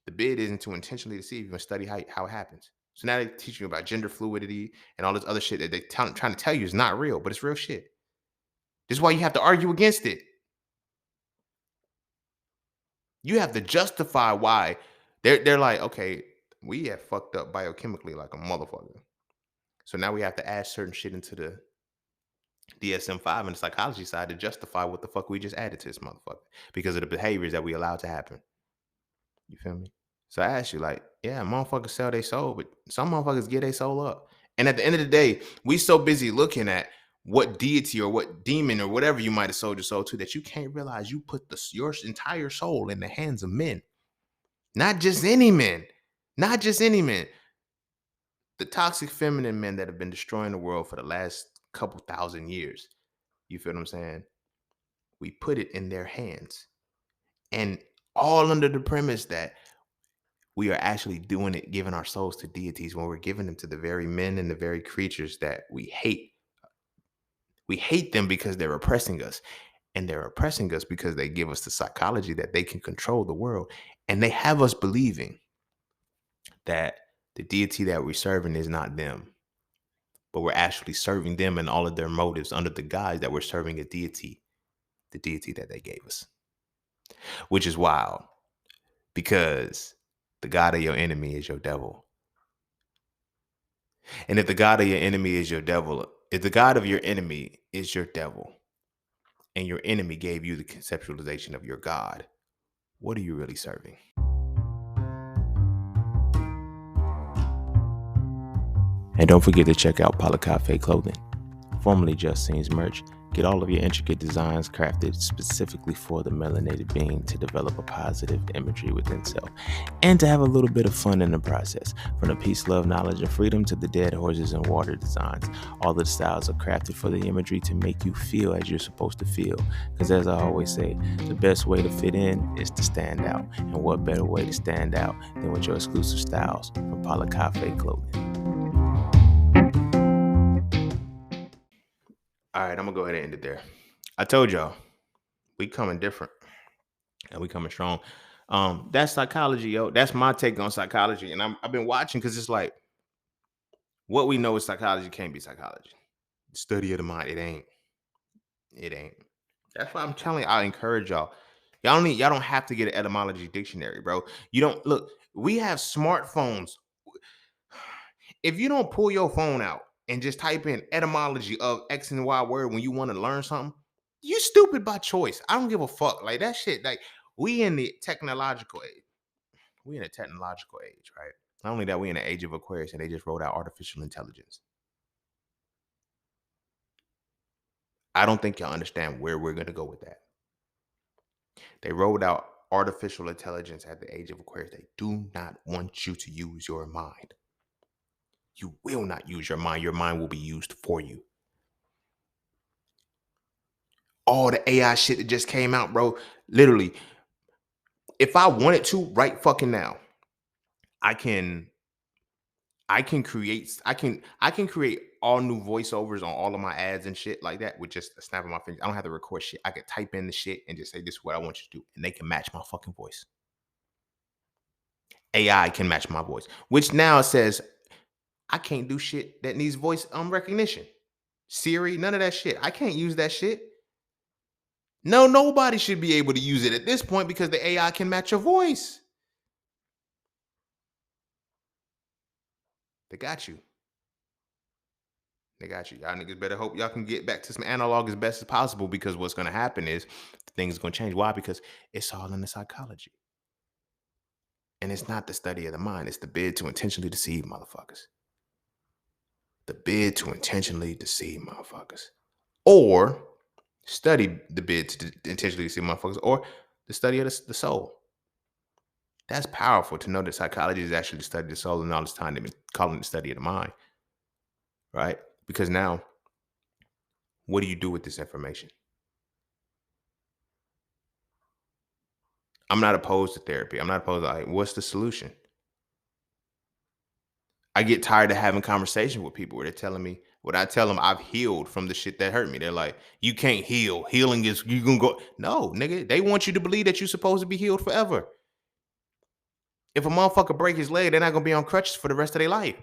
The bid isn't to intentionally deceive you and study how it happens. So now they teach you about gender fluidity and all this other shit that trying to tell you is not real, but it's real shit. This is why you have to argue against it. You have to justify why they're like, okay, we have fucked up biochemically like a motherfucker. So now we have to add certain shit into the DSM-5 and the psychology side to justify what the fuck we just added to this motherfucker because of the behaviors that we allowed to happen. You feel me? So I ask you, like, yeah, motherfuckers sell their soul, but some motherfuckers get their soul up. And at the end of the day, we so busy looking at what deity or what demon or whatever you might have sold your soul to that you can't realize you put your entire soul in the hands of men. Not just any men. Not just any men. The toxic feminine men that have been destroying the world for the last couple thousand years. You feel what I'm saying? We put it in their hands. And all under the premise that We are actually doing it, giving our souls to deities when we're giving them to the very men and the very creatures that we hate. We hate them because they're oppressing us. And they're oppressing us because they give us the psychology that they can control the world. And they have us believing that the deity that we're serving is not them, but we're actually serving them and all of their motives under the guise that we're serving a deity, the deity that they gave us, which is wild because the God of your enemy is your devil. And if the God of your enemy is your devil, if the God of your enemy is your devil and your enemy gave you the conceptualization of your God, what are you really serving? And don't forget to check out Cafe Clothing, formerly Just Scenes merch. Get all of your intricate designs crafted specifically for the melanated being to develop a positive imagery within self and to have a little bit of fun in the process. From the peace, love, knowledge, and freedom to the dead horses and water designs, all of the styles are crafted for the imagery to make you feel as you're supposed to feel. Because as I always say, the best way to fit in is to stand out. And what better way to stand out than with your exclusive styles from Cafe Clothing. All right, I'm gonna go ahead and end it there. I told y'all we coming different and we coming strong. That's psychology, yo. That's my take on psychology, and I've been watching because it's like what we know is psychology can't be psychology. The study of the mind, it ain't. It ain't. That's why I'm telling you. I encourage y'all. Y'all don't have to get an etymology dictionary, bro. You don't look. We have smartphones. If you don't pull your phone out and just type in etymology of X and Y word when you want to learn something, you stupid by choice. I don't give a fuck. Like that shit. Like we in the technological age. We in a technological age, right? Not only that, we in the age of Aquarius, and they just wrote out artificial intelligence. I don't think y'all understand where we're gonna go with that. They rolled out artificial intelligence at the age of Aquarius. They do not want you to use your mind. You will not use your mind. Your mind will be used for you. All the AI shit that just came out, bro. Literally, if I wanted to, right fucking now, I can I can create all new voiceovers on all of my ads and shit like that with just a snap of my fingers. I don't have to record shit. I could type in the shit and just say this is what I want you to do, and they can match my fucking voice. AI can match my voice, which now says I can't do shit that needs voice recognition. Siri, none of that shit. I can't use that shit. No, nobody should be able to use it at this point because the AI can match your voice. They got you. They got you. Y'all niggas better hope y'all can get back to some analog as best as possible because what's going to happen is things going to change. Why? Because it's all in the psychology. And it's not the study of the mind. It's the bid to intentionally deceive motherfuckers. The bid to intentionally deceive motherfuckers. Or study the bid to intentionally deceive motherfuckers. Or the study of the soul. That's powerful to know that psychology is actually the study of the soul, and all this time they've been calling it the study of the mind. Right? Because now, what do you do with this information? I'm not opposed to therapy. I'm not opposed to like, what's the solution? I get tired of having conversations with people where they're telling me when I tell them I've healed from the shit that hurt me. They're like, you can't heal. Healing is you gonna go. No, nigga, they want you to believe that you're supposed to be healed forever. If a motherfucker break his leg, they're not gonna be on crutches for the rest of their life.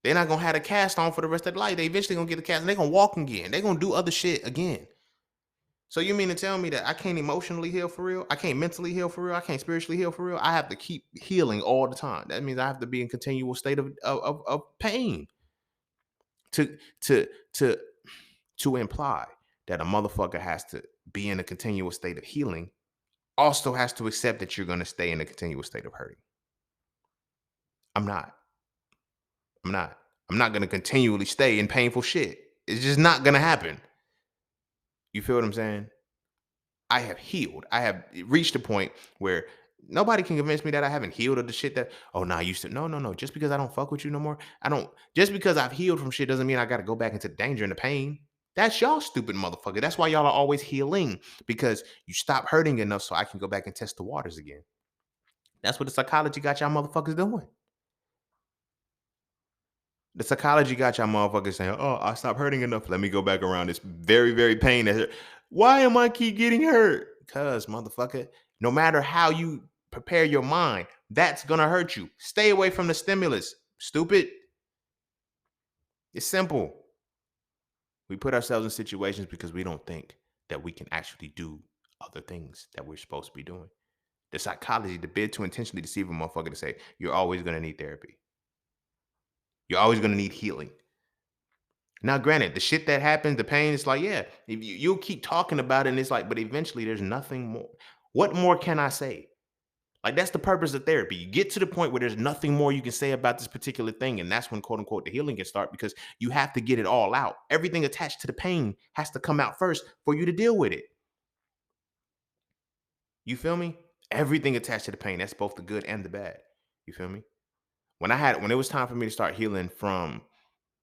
They're not gonna have a cast on for the rest of their life. They eventually gonna get a cast and they're gonna walk again. They're gonna do other shit again. So you mean to tell me that I can't emotionally heal for real? I can't mentally heal for real? I can't spiritually heal for real? I have to keep healing all the time. That means I have to be in continual state of pain to to to to imply that a motherfucker has to be in a continual state of healing also has to accept that you're going to stay in a continual state of hurting. I'm not. I'm not. I'm not going to continually stay in painful shit. It's just not going to happen. You feel what I'm saying? I have healed. I have reached a point where nobody can convince me that I haven't healed of the shit that, oh, no, I used to. No, no, no. Just because I don't fuck with you no more, I don't. Just because I've healed from shit doesn't mean I got to go back into danger and the pain. That's y'all stupid motherfucker. That's why y'all are always healing because you stop hurting enough so I can go back and test the waters again. That's what the psychology got y'all motherfuckers doing. The psychology got y'all motherfuckers saying, "Oh, I stopped hurting enough. Let me go back around this very, very pain that hurt. Why am I keep getting hurt? Because, motherfucker, no matter how you prepare your mind, that's gonna hurt you. Stay away from the stimulus. Stupid. It's simple. We put ourselves in situations because we don't think that we can actually do other things that we're supposed to be doing. The psychology, the bid to intentionally deceive a motherfucker to say, you're always gonna need therapy. You're always gonna need healing. Now, granted, the shit that happens, the pain, it's like, yeah, if you'll keep talking about it, and it's like, but eventually there's nothing more. What more can I say? Like, that's the purpose of therapy. You get to the point where there's nothing more you can say about this particular thing. And that's when, quote unquote, the healing can start because you have to get it all out. Everything attached to the pain has to come out first for you to deal with it. You feel me? Everything attached to the pain. That's both the good and the bad. You feel me? When it was time for me to start healing from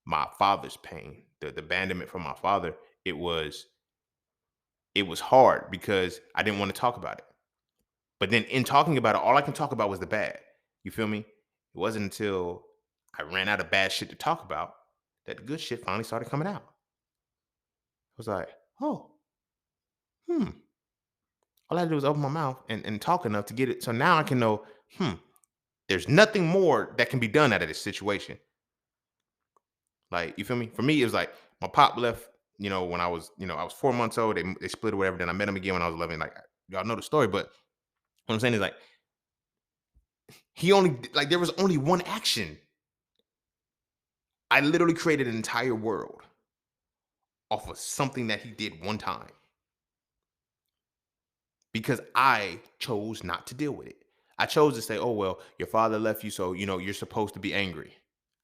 my father's pain, the abandonment from my father, it was it was hard because I didn't want to talk about it. But then in talking about it, all I can talk about was the bad. You feel me? It wasn't until I ran out of bad shit to talk about that the good shit finally started coming out. I was like, oh, hmm. All I had to do was open my mouth and talk enough to get it. So now I can know, there's nothing more that can be done out of this situation. Like, you feel me? For me, it was like my pop left, when I was 4 months old. They split or whatever. Then I met him again when I was 11. Like, y'all know the story, but what I'm saying is like, there was only one action. I literally created an entire world off of something that he did one time because I chose not to deal with it. I chose to say, oh, well, your father left you, so, you're supposed to be angry.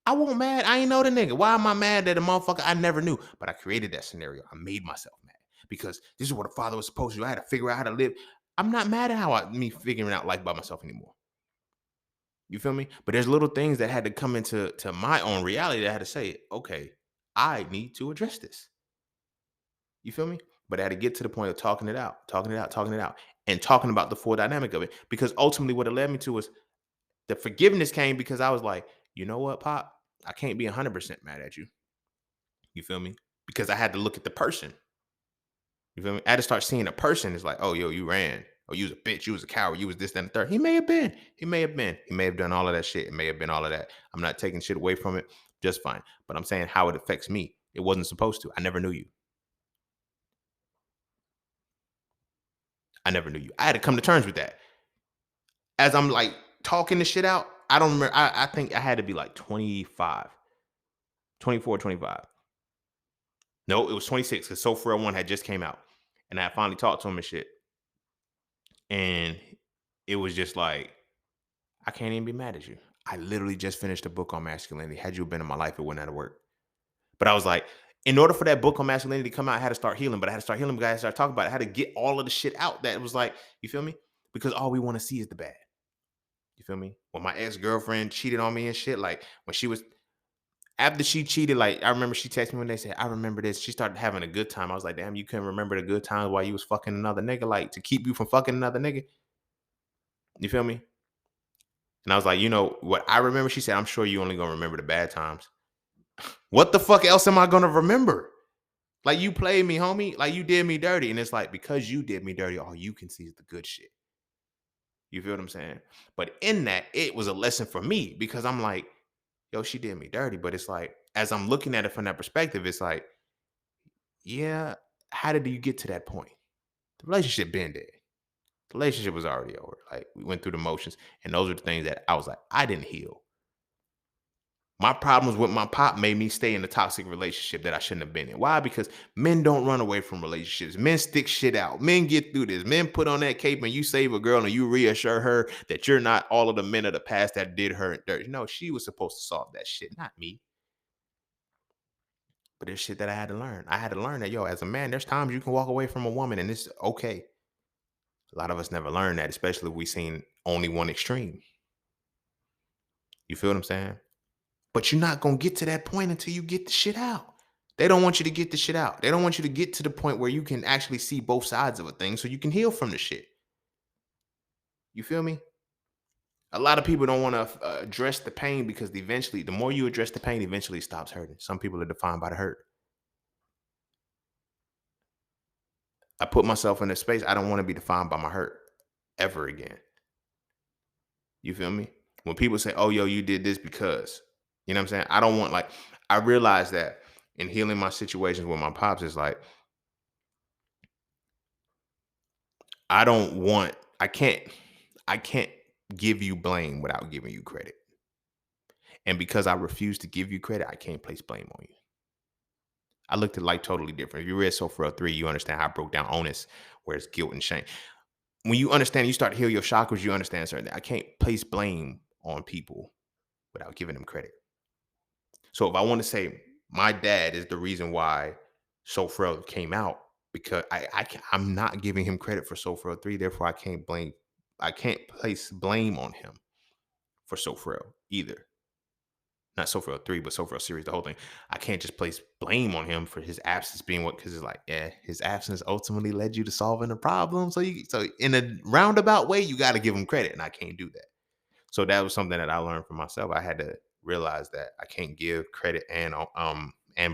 I won't mad. I ain't know the nigga. Why am I mad at a motherfucker I never knew? But I created that scenario. I made myself mad because this is what a father was supposed to do. I had to figure out how to live. I'm not mad at me figuring out life by myself anymore. You feel me? But there's little things that had to come into my own reality that I had to say, okay, I need to address this. You feel me? But I had to get to the point of talking it out, talking it out, talking it out, and talking about the full dynamic of it. Because ultimately, what it led me to was the forgiveness came because I was like, you know what, Pop? I can't be 100% mad at you. You feel me? Because I had to look at the person. You feel me? I had to start seeing a person. It's like, oh, yo, you ran. Oh, you was a bitch. You was a coward. You was this, that, and the third. He may have been. He may have been. He may have done all of that shit. It may have been all of that. I'm not taking shit away from it. Just fine. But I'm saying how it affects me. It wasn't supposed to. I never knew you. I never knew you. I had to come to terms with that. As I'm like talking this shit out, I don't remember. I think I had to be like 25, 24, 25. No, it was 26 because So For One had just came out. And I finally talked to him and shit. And it was just like, I can't even be mad at you. I literally just finished a book on masculinity. Had you been in my life, it wouldn't have worked. But I was like, in order for that book on masculinity to come out, I had to start healing. But I had to start healing because I had to start talking about it. I had to get all of the shit out that was like, you feel me? Because all we want to see is the bad. You feel me? When my ex-girlfriend cheated on me and shit, like when she was after she cheated, like I remember she texted me when they said, I remember this. She started having a good time. I was like, damn, you couldn't remember the good times while you was fucking another nigga, like to keep you from fucking another nigga. You feel me? And I was like, you know what I remember? She said, I'm sure you only gonna remember the bad times. What the fuck else am I gonna remember? Like you played me, homie. Like you did me dirty. And it's like, because you did me dirty, all you can see is the good shit. You feel what I'm saying? But in that, it was a lesson for me because I'm like, yo, she did me dirty. But it's like, as I'm looking at it from that perspective, it's like, yeah, how did you get to that point? The relationship been dead. The relationship was already over. Like we went through the motions. And those are the things that I was like, I didn't heal. My problems with my pop made me stay in a toxic relationship that I shouldn't have been in. Why? Because men don't run away from relationships. Men stick shit out. Men get through this. Men put on that cape and you save a girl and you reassure her that you're not all of the men of the past that did her dirty. No, she was supposed to solve that shit, not me. But there's shit that I had to learn. I had to learn that, yo, as a man, there's times you can walk away from a woman and it's okay. A lot of us never learn that, especially if we seen only one extreme. You feel what I'm saying? But you're not going to get to that point until you get the shit out. They don't want you to get the shit out. They don't want you to get to the point where you can actually see both sides of a thing so you can heal from the shit. You feel me? A lot of people don't want to address the pain because eventually, the more you address the pain, eventually it stops hurting. Some people are defined by the hurt. I put myself in a space, I don't want to be defined by my hurt ever again. You feel me? When people say, "Oh, yo, you did this because," you know what I'm saying? I don't want like I realize that in healing my situations with my pops is like I don't want I can't give you blame without giving you credit. And because I refuse to give you credit, I can't place blame on you. I looked at life totally different. If you read So For 3, you understand how I broke down onus, where it's guilt and shame. When you understand, you start to heal your chakras, you understand certain. I can't place blame on people without giving them credit. So if I want to say my dad is the reason why So Frail came out, because I'm not giving him credit for So Frail 3, therefore I can't place blame on him for So Frail either. Not So Frail 3, but So Frail series, the whole thing. I can't just place blame on him for his absence being what, because it's like, yeah, his absence ultimately led you to solving the problem. So in a roundabout way, you got to give him credit, and I can't do that. So that was something that I learned for myself. I had to realize that I can't give credit and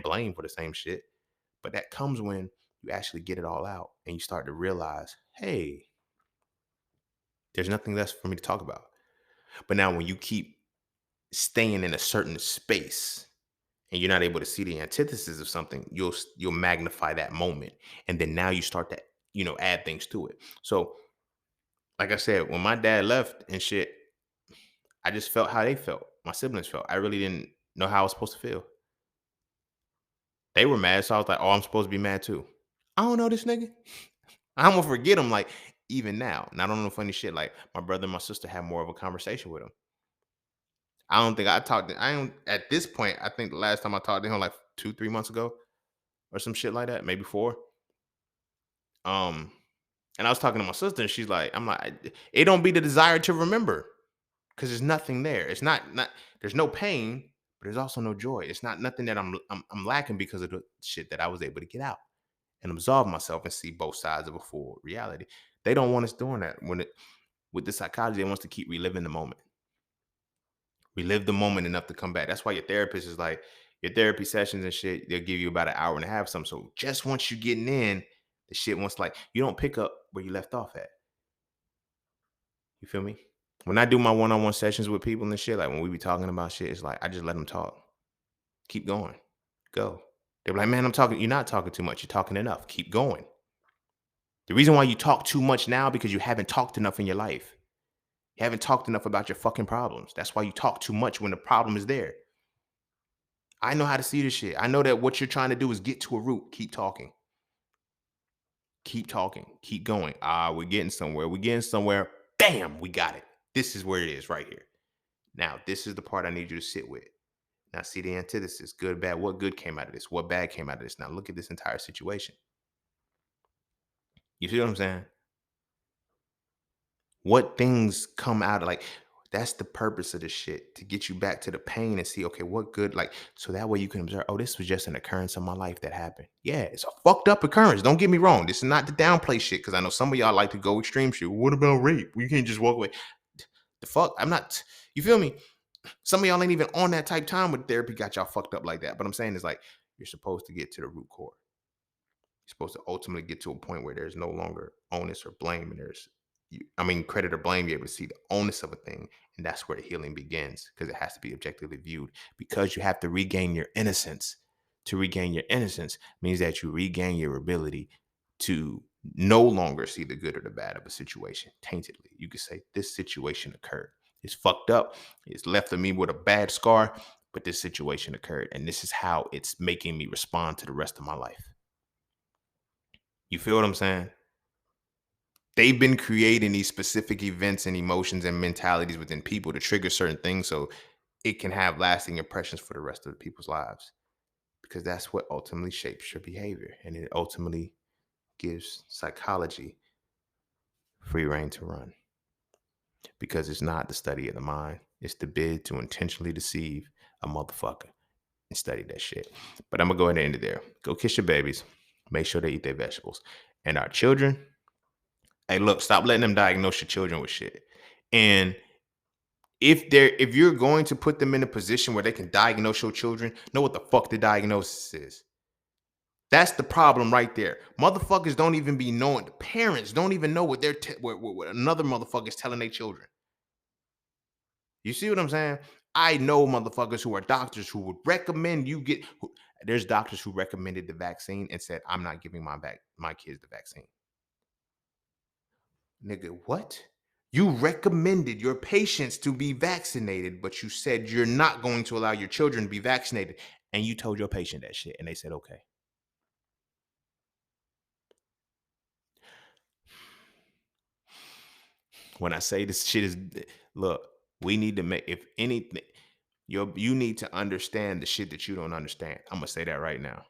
blame for the same shit. But that comes when you actually get it all out and you start to realize, hey, there's nothing less for me to talk about. But now when you keep staying in a certain space and you're not able to see the antithesis of something, you'll magnify that moment. And then now you start to, add things to it. So like I said, when my dad left and shit, I just felt how they felt. My siblings felt. I really didn't know how I was supposed to feel. They were mad, so I was like, "Oh, I'm supposed to be mad too." I don't know this nigga. I'm gonna forget him like even now. And I don't know funny shit. Like my brother and my sister had more of a conversation with him. I don't think I talked. I don't at this point. I think the last time I talked to him like 2, 3 months ago or some shit like that, maybe 4. Um, and I was talking to my sister, and she's like, "I'm like, it don't be the desire to remember." Because there's nothing there. It's not there's no pain, but there's also no joy. It's not nothing that I'm lacking because of the shit that I was able to get out and absolve myself and see both sides of a full reality. They don't want us doing that. With the psychology, they want us to keep reliving the moment. Relive the moment enough to come back. That's why your therapist is like your therapy sessions and shit, they'll give you about an hour and a half something. So just once you getting in, the shit once like you don't pick up where you left off at. You feel me? When I do my one-on-one sessions with people and shit, like when we be talking about shit, it's like I just let them talk. Keep going. Go. They're like, man, I'm talking. You're not talking too much. You're talking enough. Keep going. The reason why you talk too much now because you haven't talked enough in your life. You haven't talked enough about your fucking problems. That's why you talk too much when the problem is there. I know how to see this shit. I know that what you're trying to do is get to a root. Keep talking. Keep talking. Keep going. We're getting somewhere. We're getting somewhere. Bam, we got it. This is where it is right here. Now, this is the part I need you to sit with. Now, see the antithesis, good, bad. What good came out of this? What bad came out of this? Now, look at this entire situation. You see what I'm saying? What things come out of like, that's the purpose of this shit to get you back to the pain and see, okay, what good, like, so that way you can observe, oh, this was just an occurrence in my life that happened. Yeah, it's a fucked up occurrence. Don't get me wrong. This is not the downplay shit because I know some of y'all like to go extreme shit. What about rape? You can't just walk away. The fuck? I'm not, you feel me? Some of y'all ain't even on that type time with therapy got y'all fucked up like that. But I'm saying is like, you're supposed to get to the root core. You're supposed to ultimately get to a point where there's no longer onus or blame, and credit or blame. You're able to see the onus of a thing, and that's where the healing begins because it has to be objectively viewed. Because you have to regain your innocence. To regain your innocence means that you regain your ability to no longer see the good or the bad of a situation taintedly. You could say this situation occurred. It's fucked up. It's left me with a bad scar, but this situation occurred, and this is how it's making me respond to the rest of my life. You feel what I'm saying? They've been creating these specific events and emotions and mentalities within people to trigger certain things so it can have lasting impressions for the rest of the people's lives. Because that's what ultimately shapes your behavior. And it ultimately gives psychology free reign to run. Because it's not the study of the mind, it's the bid to intentionally deceive a motherfucker. and study that shit. But I'm gonna go ahead and end it there. Go kiss your babies. Make sure they eat their vegetables. And our children, hey, look, stop letting them diagnose your children with shit. And if you're going to put them in a position where they can diagnose your children, know what the fuck the diagnosis is. That's the problem right there. Motherfuckers don't even be knowing. The parents don't even know what what another motherfucker's telling their children. You see what I'm saying? I know motherfuckers who are doctors who would recommend you get. There's doctors who recommended the vaccine and said, "I'm not giving my kids the vaccine." Nigga, what? You recommended your patients to be vaccinated, but you said you're not going to allow your children to be vaccinated, and you told your patient that shit, and they said, "Okay." When I say this shit is, look, we need to make, if anything, you need to understand the shit that you don't understand. I'm gonna say that right now.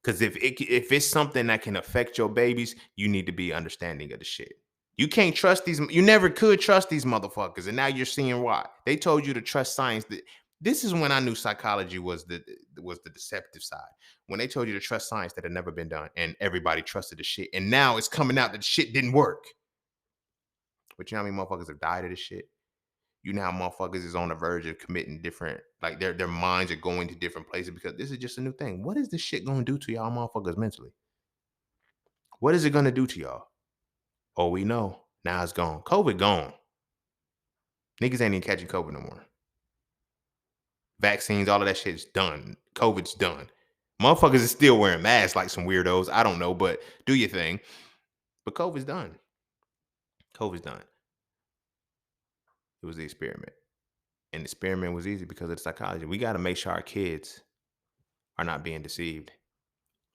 Because if it's something that can affect your babies, you need to be understanding of the shit. You can't trust these. You never could trust these motherfuckers, and now you're seeing why. They told you to trust science. This is when I knew psychology was the deceptive side. When they told you to trust science that had never been done, and everybody trusted the shit, and now it's coming out that the shit didn't work. But you know how many motherfuckers have died of this shit? You know how motherfuckers is on the verge of committing different, like their minds are going to different places because this is just a new thing. What is this shit gonna do to y'all motherfuckers mentally? What is it gonna do to y'all? Oh, we know. Now it's gone. COVID gone. Niggas ain't even catching COVID no more. Vaccines, all of that shit's done. COVID's done. Motherfuckers is still wearing masks like some weirdos. I don't know, but do your thing. But COVID's done. COVID's done. It was the experiment. And the experiment was easy because of the psychology. We got to make sure our kids are not being deceived.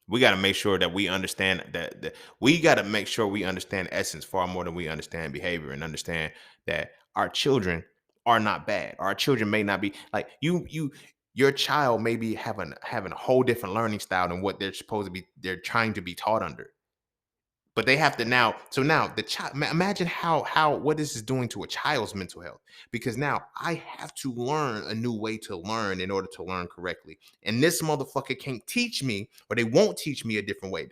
We got to make sure that we understand that we got to make sure we understand essence far more than we understand behavior, and understand that our children are not bad. Our children may not be like your child may be having a whole different learning style than what they're supposed to be. They're trying to be taught under. But they have to now. So now the child. Imagine how what this is doing to a child's mental health. Because now I have to learn a new way to learn in order to learn correctly. And this motherfucker can't teach me, or they won't teach me a different way.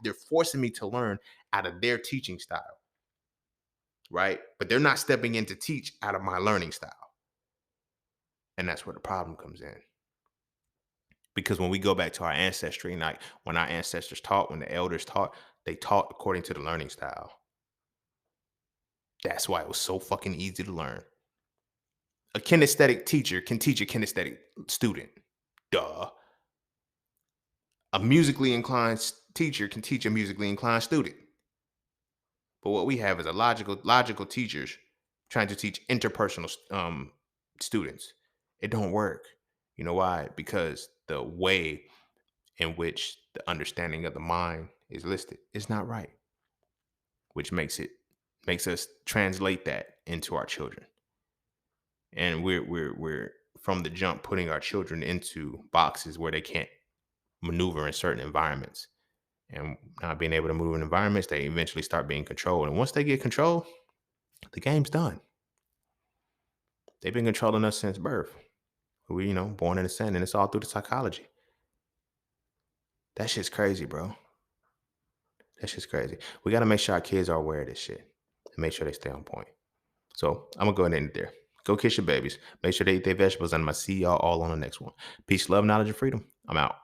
They're forcing me to learn out of their teaching style, right? But they're not stepping in to teach out of my learning style, and that's where the problem comes in. Because when we go back to our ancestry, like when our ancestors taught, when the elders taught, they taught according to the learning style. That's why it was so fucking easy to learn. A kinesthetic teacher can teach a kinesthetic student. Duh. A musically inclined teacher can teach a musically inclined student. But what we have is a logical teachers trying to teach interpersonal students. It don't work. You know why? Because the way in which the understanding of the mind is listed is not right, which makes us translate that into our children. And we're from the jump putting our children into boxes where they can't maneuver in certain environments. And not being able to move in environments, they eventually start being controlled. And once they get control, the game's done. They've been controlling us since birth. We, born in the sin, and it's all through the psychology. That shit's crazy, bro. That shit's crazy. We got to make sure our kids are aware of this shit and make sure they stay on point. So I'm going to go ahead and end it there. Go kiss your babies. Make sure they eat their vegetables, and I'm going to see y'all all on the next one. Peace, love, knowledge, and freedom. I'm out.